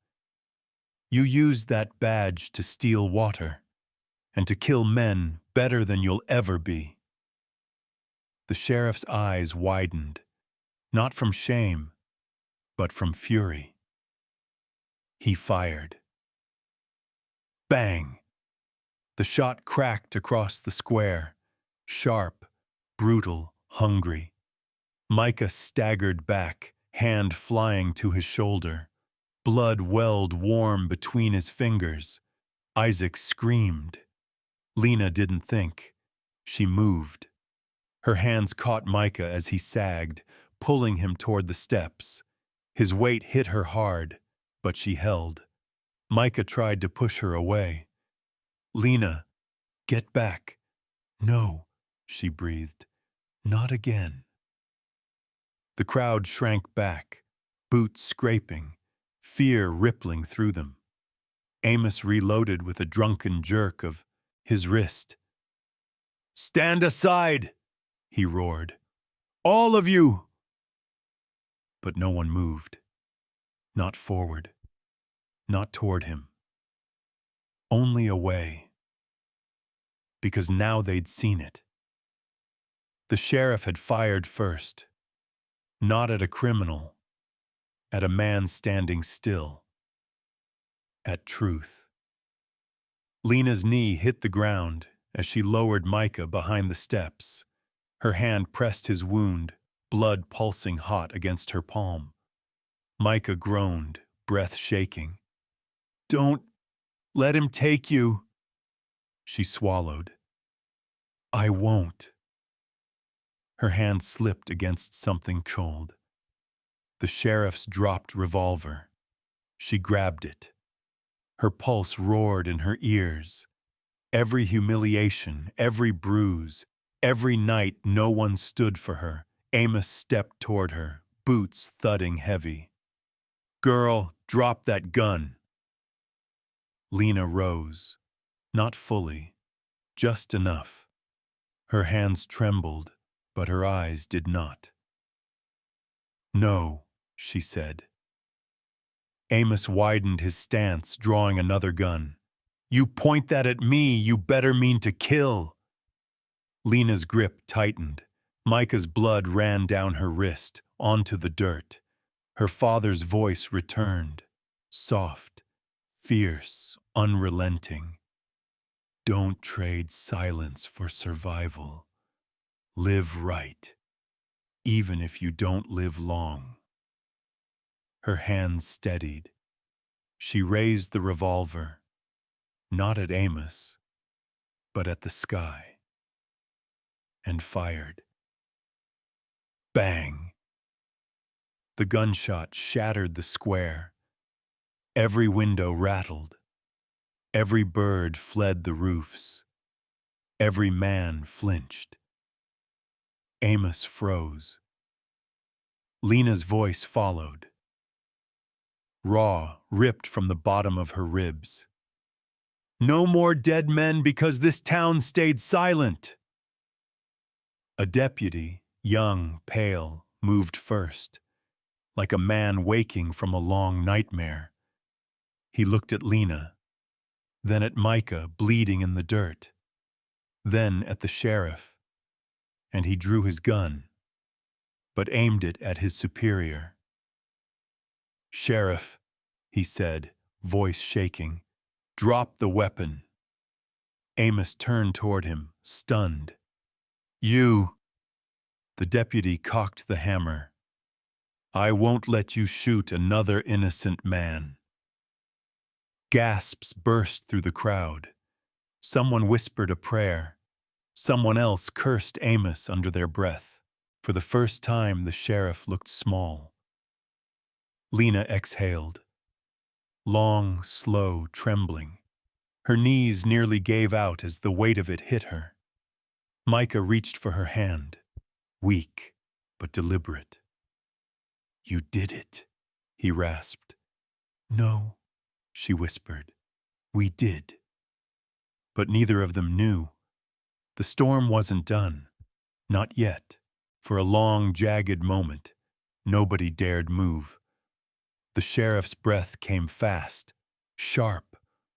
You used that badge to steal water, and to kill men better than you'll ever be. The sheriff's eyes widened, not from shame, but from fury. He fired. Bang! The shot cracked across the square, sharp, brutal, hungry. Micah staggered back, hand flying to his shoulder. Blood welled warm between his fingers. Isaac screamed. Lena didn't think. She moved. Her hands caught Micah as he sagged, pulling him toward the steps. His weight hit her hard, but she held. Micah tried to push her away. Lena, get back. No, she breathed. Not again. The crowd shrank back, boots scraping, fear rippling through them. Amos reloaded with a drunken jerk of his wrist. Stand aside, he roared. All of you! But no one moved. Not forward. Not toward him. Only away. Because now they'd seen it. The sheriff had fired first. Not at a criminal. At a man standing still. At truth. Lena's knee hit the ground as she lowered Micah behind the steps. Her hand pressed his wound, blood pulsing hot against her palm. Micah groaned, breath shaking. Don't let him take you. She swallowed. I won't. Her hand slipped against something cold. The sheriff's dropped revolver. She grabbed it. Her pulse roared in her ears. Every humiliation, every bruise, every night no one stood for her. Amos stepped toward her, boots thudding heavy. Girl, drop that gun. Lena rose. Not fully, just enough. Her hands trembled, but her eyes did not. No, she said. Amos widened his stance, drawing another gun. You point that at me, you better mean to kill. Lena's grip tightened. Micah's blood ran down her wrist, onto the dirt. Her father's voice returned, soft, fierce, unrelenting. Don't trade silence for survival. Live right, even if you don't live long. Her hands steadied. She raised the revolver, not at Amos, but at the sky, and fired. Bang! The gunshot shattered the square. Every window rattled. Every bird fled the roofs. Every man flinched. Amos froze. Lena's voice followed. Raw, ripped from the bottom of her ribs. No more dead men because this town stayed silent. A deputy, young, pale, moved first, like a man waking from a long nightmare. He looked at Lena, then at Micah bleeding in the dirt, then at the sheriff, and he drew his gun, but aimed it at his superior. Sheriff, he said, voice shaking, drop the weapon. Amos turned toward him, stunned. You! The deputy cocked the hammer. I won't let you shoot another innocent man. Gasps burst through the crowd. Someone whispered a prayer. Someone else cursed Amos under their breath. For the first time, the sheriff looked small. Lena exhaled. Long, slow, trembling. Her knees nearly gave out as the weight of it hit her. Micah reached for her hand. Weak. but deliberate. "You did it," he rasped. "No," she whispered. "We did." But neither of them knew. The storm wasn't done. Not yet. For a long, jagged moment, nobody dared move. The sheriff's breath came fast, sharp,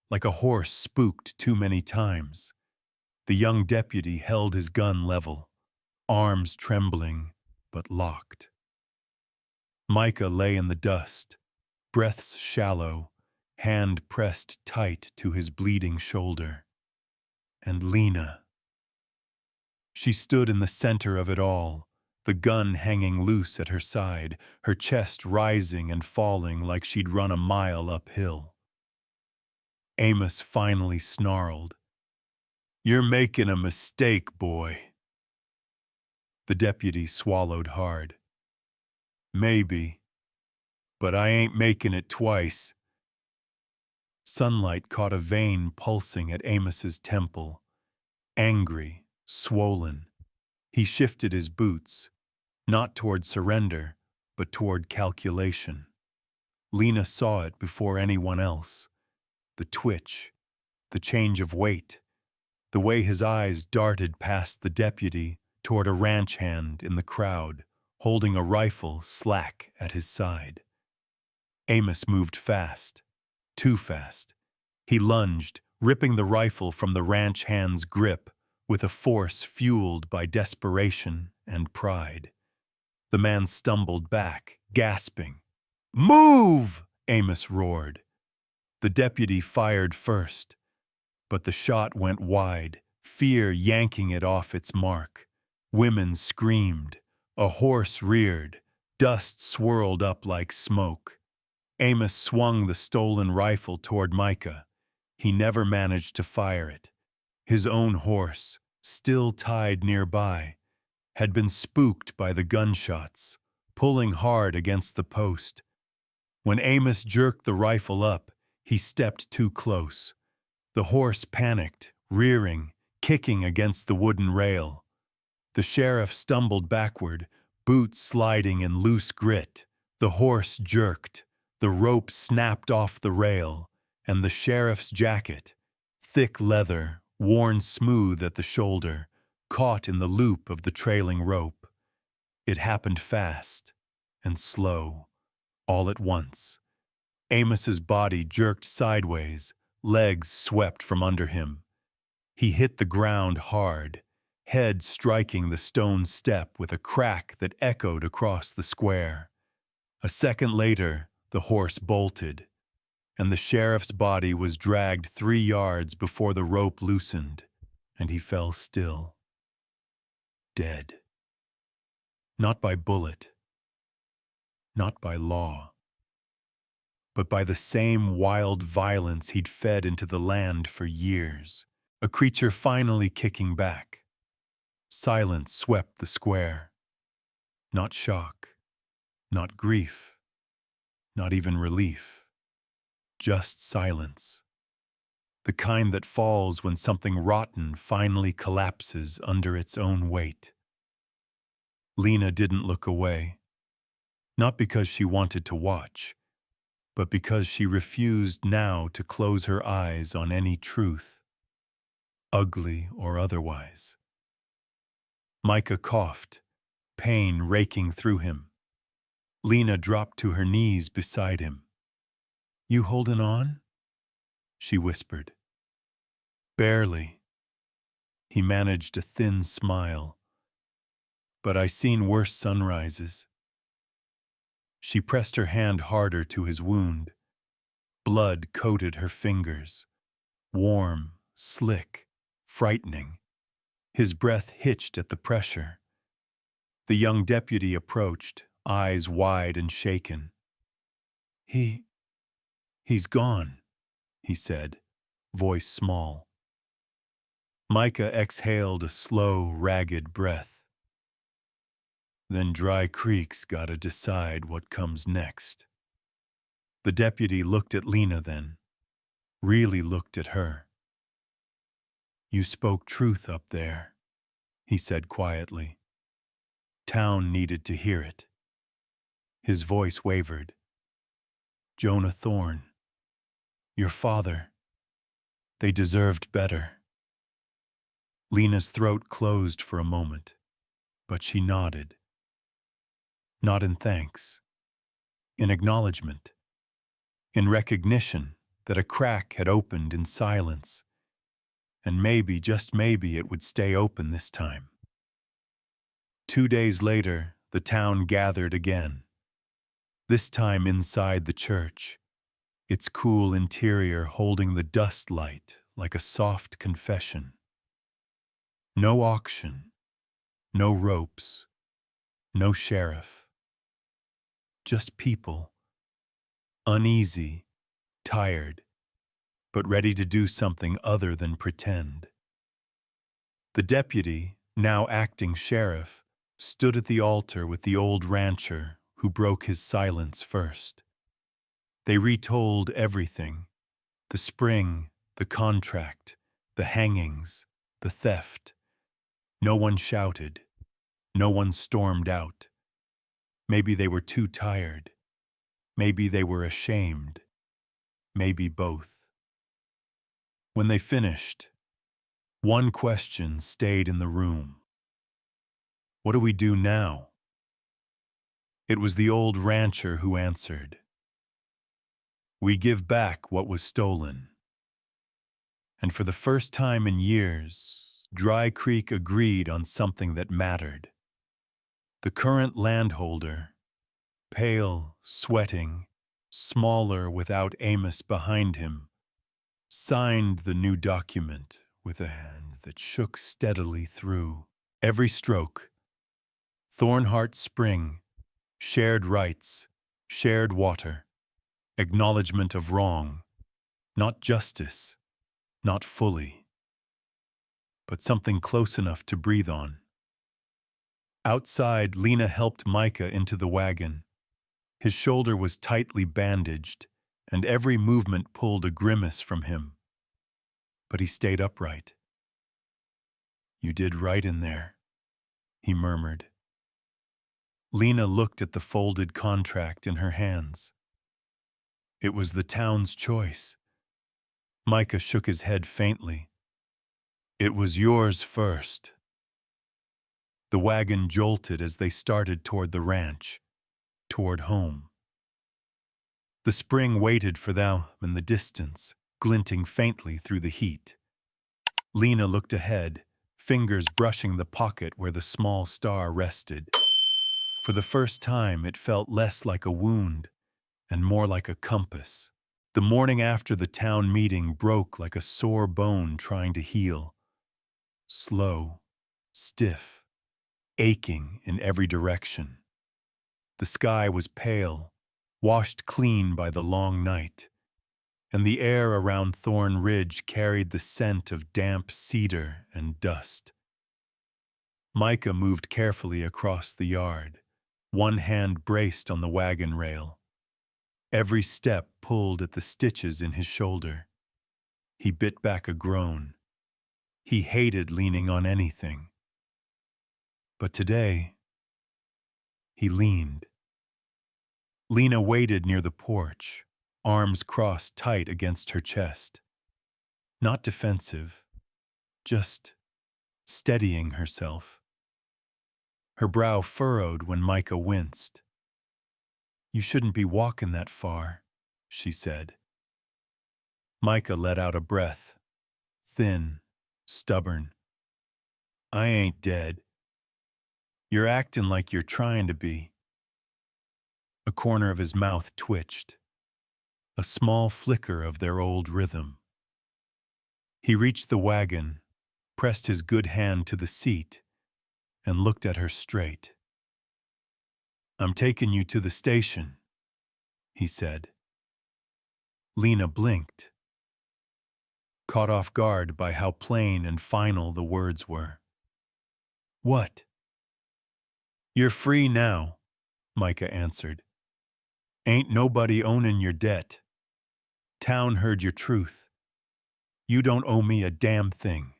like a horse spooked too many times. The young deputy held his gun level, arms trembling but locked. Micah lay in the dust, breaths shallow, hand pressed tight to his bleeding shoulder. And Lena. She stood in the center of it all, the gun hanging loose at her side, her chest rising and falling like she'd run a mile uphill. Amos finally snarled, "You're making a mistake, boy." The deputy swallowed hard. "Maybe, but I ain't making it twice." Sunlight caught a vein pulsing at Amos's temple, angry, swollen. He shifted his boots, not toward surrender, but toward calculation. Lena saw it before anyone else. The twitch, the change of weight, the way his eyes darted past the deputy toward a ranch hand in the crowd, holding a rifle slack at his side. Amos moved fast, too fast. He lunged, ripping the rifle from the ranch hand's grip with a force fueled by desperation and pride. The man stumbled back, gasping. "Move!" Amos roared. The deputy fired first, but the shot went wide, fear yanking it off its mark. Women screamed. A horse reared. Dust swirled up like smoke. Amos swung the stolen rifle toward Micah. He never managed to fire it. His own horse, still tied nearby, had been spooked by the gunshots, pulling hard against the post. When Amos jerked the rifle up, he stepped too close. The horse panicked, rearing, kicking against the wooden rail. The sheriff stumbled backward, boots sliding in loose grit. The horse jerked, the rope snapped off the rail, and the sheriff's jacket, thick leather, worn smooth at the shoulder, caught in the loop of the trailing rope. It happened fast and slow, all at once. Amos's body jerked sideways, legs swept from under him. He hit the ground hard, head striking the stone step with a crack that echoed across the square. A second later, the horse bolted, and the sheriff's body was dragged 3 yards before the rope loosened, and he fell still. Dead. Not by bullet, not by law, but by the same wild violence he'd fed into the land for years, a creature finally kicking back. Silence swept the square. Not shock, not grief, not even relief. Just silence. The kind that falls when something rotten finally collapses under its own weight. Lena didn't look away. Not because she wanted to watch, but because she refused now to close her eyes on any truth, ugly or otherwise. Micah coughed, pain raking through him. Lena dropped to her knees beside him. "You holding on?" she whispered. "Barely." He managed a thin smile. "But I seen worse sunrises." She pressed her hand harder to his wound. Blood coated her fingers. Warm, slick, frightening. His breath hitched at the pressure. The young deputy approached, eyes wide and shaken. He's gone," he said, voice small. Micah exhaled a slow, ragged breath. "Then Dry Creek's gotta decide what comes next." The deputy looked at Lena then, really looked at her. "You spoke truth up there," he said quietly. Town needed to hear it. His voice wavered. Jonah Thorne, your father, they deserved better. Lena's throat closed for a moment, but she nodded. Not in thanks, in acknowledgement, in recognition that a crack had opened in silence, and maybe, just maybe, it would stay open this time. 2 days later, the town gathered again, this time inside the church, its cool interior holding the dust light like a soft confession. No auction, no ropes, no sheriff. Just people, uneasy, tired, but ready to do something other than pretend. The deputy, now acting sheriff, stood at the altar with the old rancher who broke his silence first. They retold everything: the spring, the contract, the hangings, the theft. No one shouted. No one stormed out. Maybe they were too tired. Maybe they were ashamed. Maybe both. When they finished, one question stayed in the room. What do we do now? It was the old rancher who answered. We give back what was stolen. And for the first time in years, Dry Creek agreed on something that mattered. The current landholder, pale, sweating, smaller without Amos behind him, signed the new document with a hand that shook steadily through. Every stroke, Thornheart Spring, shared rights, shared water, acknowledgement of wrong, not justice, not fully, but something close enough to breathe on. Outside, Lena helped Micah into the wagon. His shoulder was tightly bandaged, and every movement pulled a grimace from him. But he stayed upright. You did right in there, he murmured. Lena looked at the folded contract in her hands. It was the town's choice. Micah shook his head faintly. It was yours first. The wagon jolted as they started toward the ranch, toward home. The spring waited for them in the distance, glinting faintly through the heat. Lena looked ahead, fingers brushing the pocket where the small star rested. For the first time, it felt less like a wound and more like a compass. The morning after the town meeting broke like a sore bone trying to heal. Slow, stiff, aching in every direction. The sky was pale, washed clean by the long night, and the air around Thorn Ridge carried the scent of damp cedar and dust. Micah moved carefully across the yard, one hand braced on the wagon rail. Every step pulled at the stitches in his shoulder. He bit back a groan. He hated leaning on anything. But today, he leaned. Lena waited near the porch, arms crossed tight against her chest. Not defensive, just steadying herself. Her brow furrowed when Micah winced. You shouldn't be walking that far, she said. Micah let out a breath, thin, stubborn. I ain't dead. You're acting like you're trying to be. A corner of his mouth twitched, a small flicker of their old rhythm. He reached the wagon, pressed his good hand to the seat, and looked at her straight. I'm taking you to the station, he said. Lena blinked, caught off guard by how plain and final the words were. What? You're free now, Micah answered. Ain't nobody owning your debt. Town heard your truth. You don't owe me a damn thing.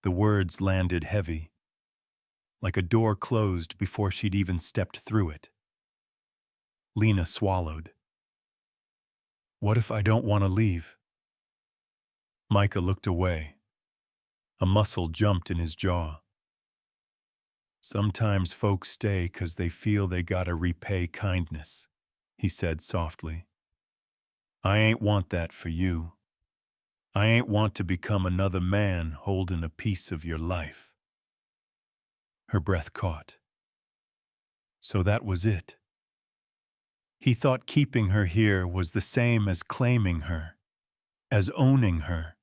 The words landed heavy. like a door closed before she'd even stepped through it. Lena swallowed. What if I don't want to leave? Micah looked away. A muscle jumped in his jaw. Sometimes folks stay 'cause they feel they gotta repay kindness, he said softly. I ain't want that for you. I ain't want to become another man holding a piece of your life. Her breath caught. So that was it. He thought keeping her here was the same as claiming her, as owning her,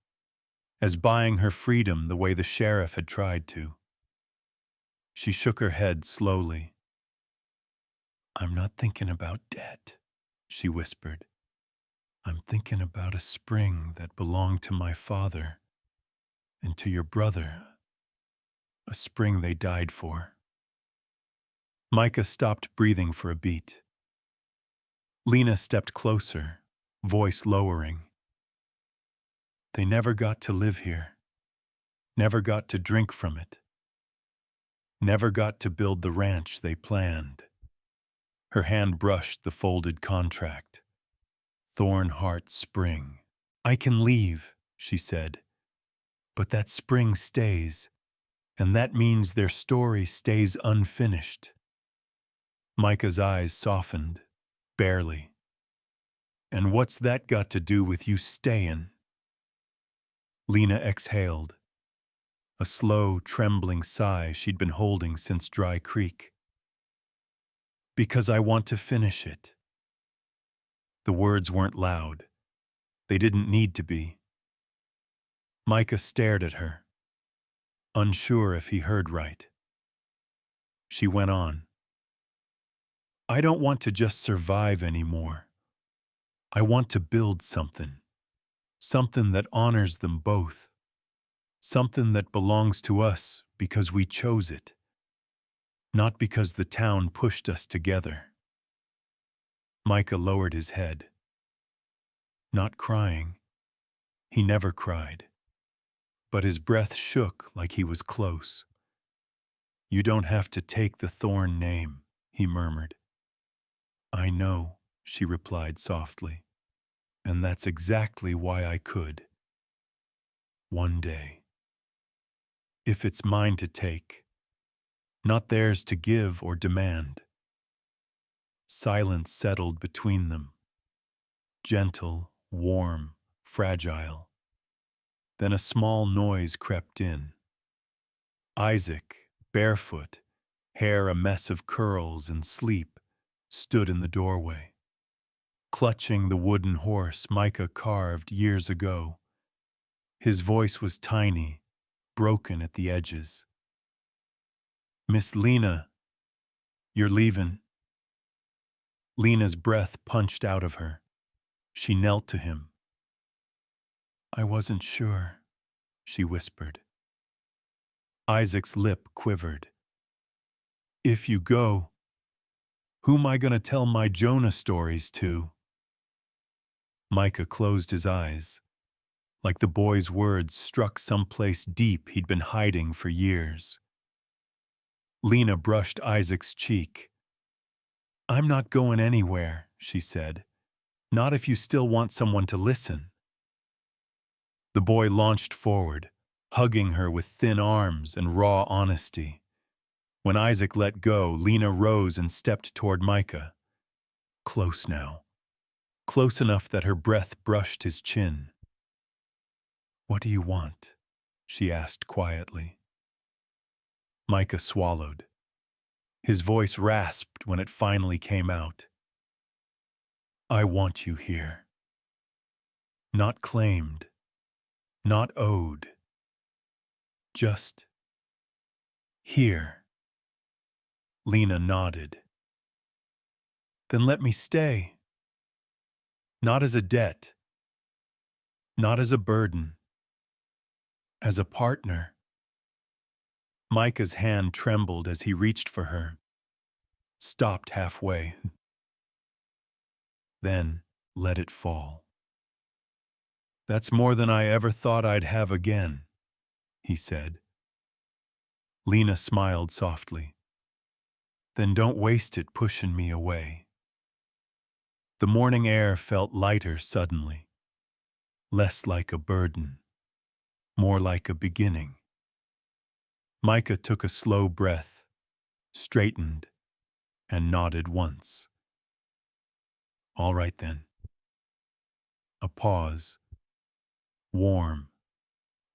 as buying her freedom the way the sheriff had tried to. She shook her head slowly. I'm not thinking about debt, she whispered. I'm thinking about a spring that belonged to my father and to your brother, a spring they died for. Micah stopped breathing for a beat. Lena stepped closer, voice lowering. They never got to live here, never got to drink from it, never got to build the ranch they planned. Her hand brushed the folded contract. Thornheart Spring. I can leave, she said, but that spring stays, and that means their story stays unfinished. Micah's eyes softened, barely. And what's that got to do with you staying? Lena exhaled, a slow, trembling sigh she'd been holding since Dry Creek. Because I want to finish it. The words weren't loud. They didn't need to be. Micah stared at her, unsure if he heard right. She went on. I don't want to just survive anymore. I want to build something. Something that honors them both. Something that belongs to us because we chose it. Not because the town pushed us together. Micah lowered his head. Not crying. He never cried. But his breath shook like he was close. You don't have to take the Thorn name, he murmured. I know, she replied softly. And that's exactly why I could. One day. If it's mine to take, not theirs to give or demand. Silence settled between them. Gentle, warm, fragile. Then a small noise crept in. Isaac, barefoot, hair a mess of curls and sleep, stood in the doorway. Clutching the wooden horse Micah carved years ago. His voice was tiny, broken at the edges. Miss Lena, you're leaving. Lena's breath punched out of her. She knelt to him. I wasn't sure, she whispered. Isaac's lip quivered. If you go, who'm I going to tell my Jonah stories to? Micah closed his eyes, like the boy's words struck someplace deep he'd been hiding for years. Lena brushed Isaac's cheek. I'm not going anywhere, she said. Not if you still want someone to listen. The boy launched forward, hugging her with thin arms and raw honesty. When Isaac let go, Lena rose and stepped toward Micah. Close now. Close enough that her breath brushed his chin. What do you want? She asked quietly. Micah swallowed. His voice rasped when it finally came out. I want you here. Not claimed. Not owed. Just here. Lena nodded. Then let me stay. Not as a debt. Not as a burden. As a partner. Micah's hand trembled as he reached for her. Stopped halfway. Then let it fall. That's more than I ever thought I'd have again, he said. Lena smiled softly. Then don't waste it pushing me away. The morning air felt lighter suddenly, less like a burden, more like a beginning. Micah took a slow breath, straightened, and nodded once. All right then. A pause, warm,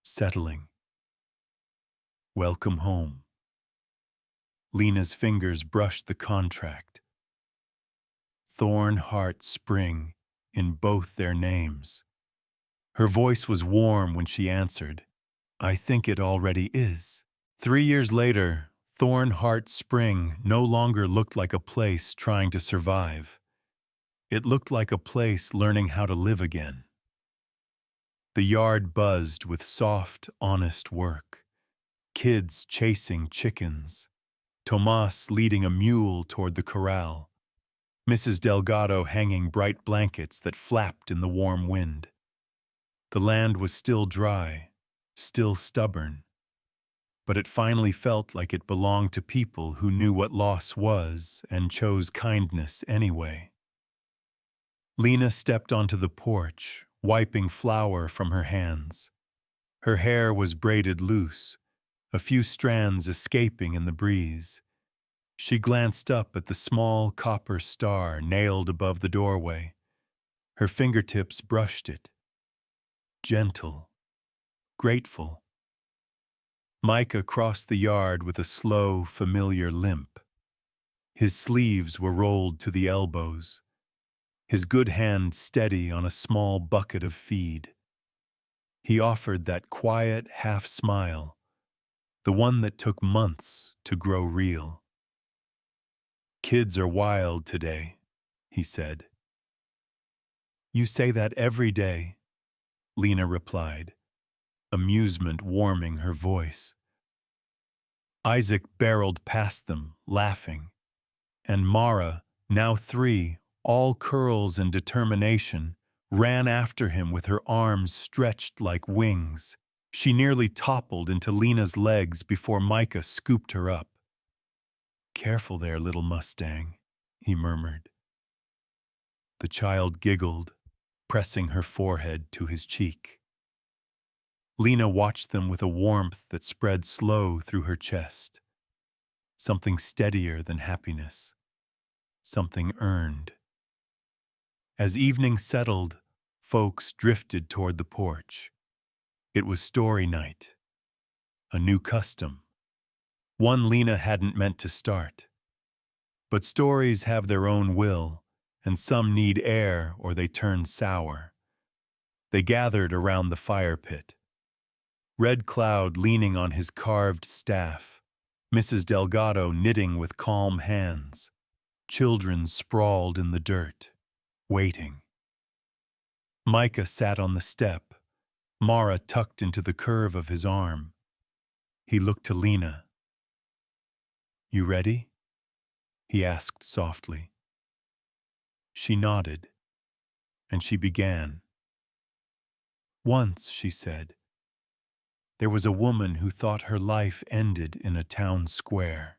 settling. Welcome home. Lena's fingers brushed the contract. Thorn, Heart, Spring in both their names. Her voice was warm when she answered, I think it already is. 3 years later, Thorn, Heart, Spring no longer looked like a place trying to survive. It looked like a place learning how to live again. The yard buzzed with soft, honest work. Kids chasing chickens. Tomas leading a mule toward the corral. Mrs. Delgado hanging bright blankets that flapped in the warm wind. The land was still dry, still stubborn, but it finally felt like it belonged to people who knew what loss was and chose kindness anyway. Lena stepped onto the porch, wiping flour from her hands. Her hair was braided loose, a few strands escaping in the breeze. She glanced up at the small copper star nailed above the doorway. Her fingertips brushed it. Gentle, grateful. Micah crossed the yard with a slow, familiar limp. His sleeves were rolled to the elbows, his good hand steady on a small bucket of feed. He offered that quiet half-smile, the one that took months to grow real. Kids are wild today, he said. You say that every day, Lena replied, amusement warming her voice. Isaac barreled past them, laughing, and Mara, now 3, all curls and determination, ran after him with her arms stretched like wings. She nearly toppled into Lena's legs before Micah scooped her up. Careful there, little Mustang, he murmured. The child giggled, pressing her forehead to his cheek. Lena watched them with a warmth that spread slow through her chest. Something steadier than happiness. Something earned. As evening settled, folks drifted toward the porch. It was story night. A new custom. One Lena hadn't meant to start. But stories have their own will, and some need air or they turn sour. They gathered around the fire pit. Red Cloud leaning on his carved staff, Mrs. Delgado knitting with calm hands, children sprawled in the dirt, waiting. Micah sat on the step, Mara tucked into the curve of his arm. He looked to Lena. You ready? He asked softly. She nodded, and she began. Once, she said, there was a woman who thought her life ended in a town square.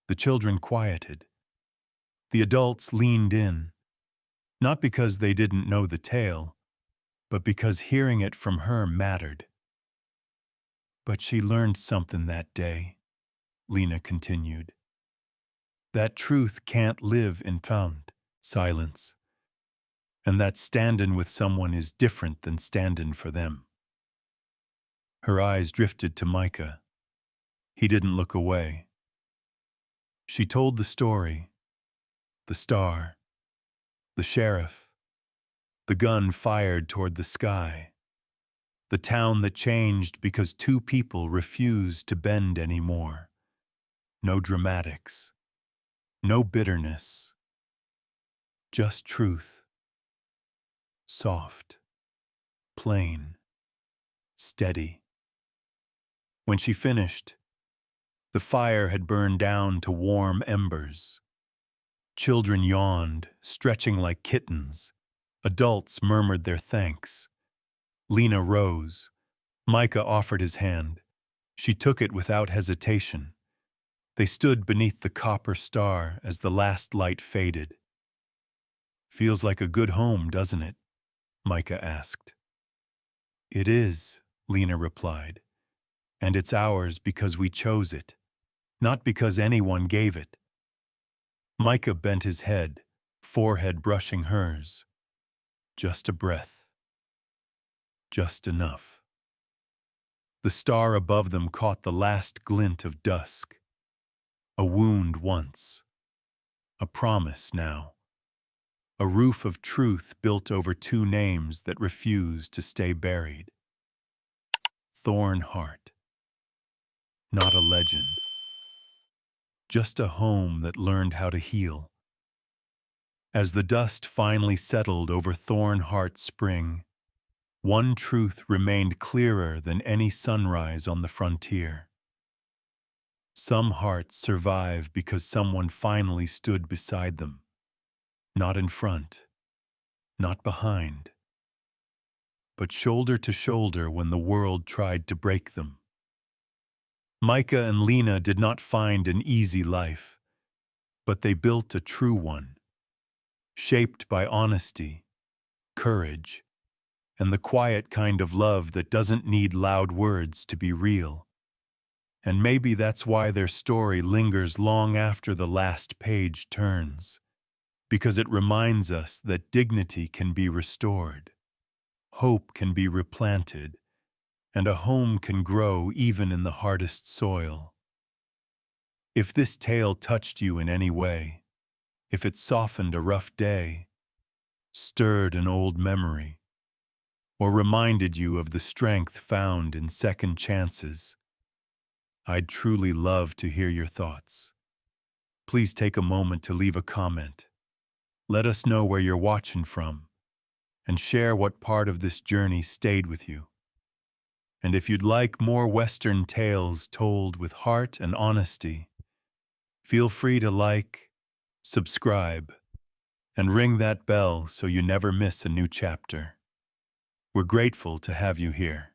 The children quieted. The adults leaned in, not because they didn't know the tale, but because hearing it from her mattered. But she learned something that day, Lena continued. That truth can't live in found silence, and that standin' with someone is different than standin' for them. Her eyes drifted to Micah. He didn't look away. She told the story, the star, the sheriff, the gun fired toward the sky, the town that changed because 2 people refused to bend anymore. No dramatics, no bitterness, just truth. Soft, plain, steady. When she finished, the fire had burned down to warm embers. Children yawned, stretching like kittens. Adults murmured their thanks. Lena rose. Micah offered his hand. She took it without hesitation. They stood beneath the copper star as the last light faded. "Feels like a good home, doesn't it?" Micah asked. "It is," Lena replied, "and it's ours because we chose it, not because anyone gave it." Micah bent his head, forehead brushing hers. Just a breath. Just enough. The star above them caught the last glint of dusk. A wound once. A promise now. A roof of truth built over two names that refused to stay buried. Thorn Heart. Not a legend. Just a home that learned how to heal. As the dust finally settled over Thorn Heart Spring, one truth remained clearer than any sunrise on the frontier. Some hearts survive because someone finally stood beside them. Not in front, not behind, but shoulder to shoulder when the world tried to break them. Micah and Lena did not find an easy life, but they built a true one, shaped by honesty, courage, and the quiet kind of love that doesn't need loud words to be real. And maybe that's why their story lingers long after the last page turns, because it reminds us that dignity can be restored, hope can be replanted, and a home can grow even in the hardest soil. If this tale touched you in any way, if it softened a rough day, stirred an old memory, or reminded you of the strength found in second chances, I'd truly love to hear your thoughts. Please take a moment to leave a comment. Let us know where you're watching from, and share what part of this journey stayed with you. And if you'd like more Western tales told with heart and honesty, feel free to like, subscribe, and ring that bell so you never miss a new chapter. We're grateful to have you here.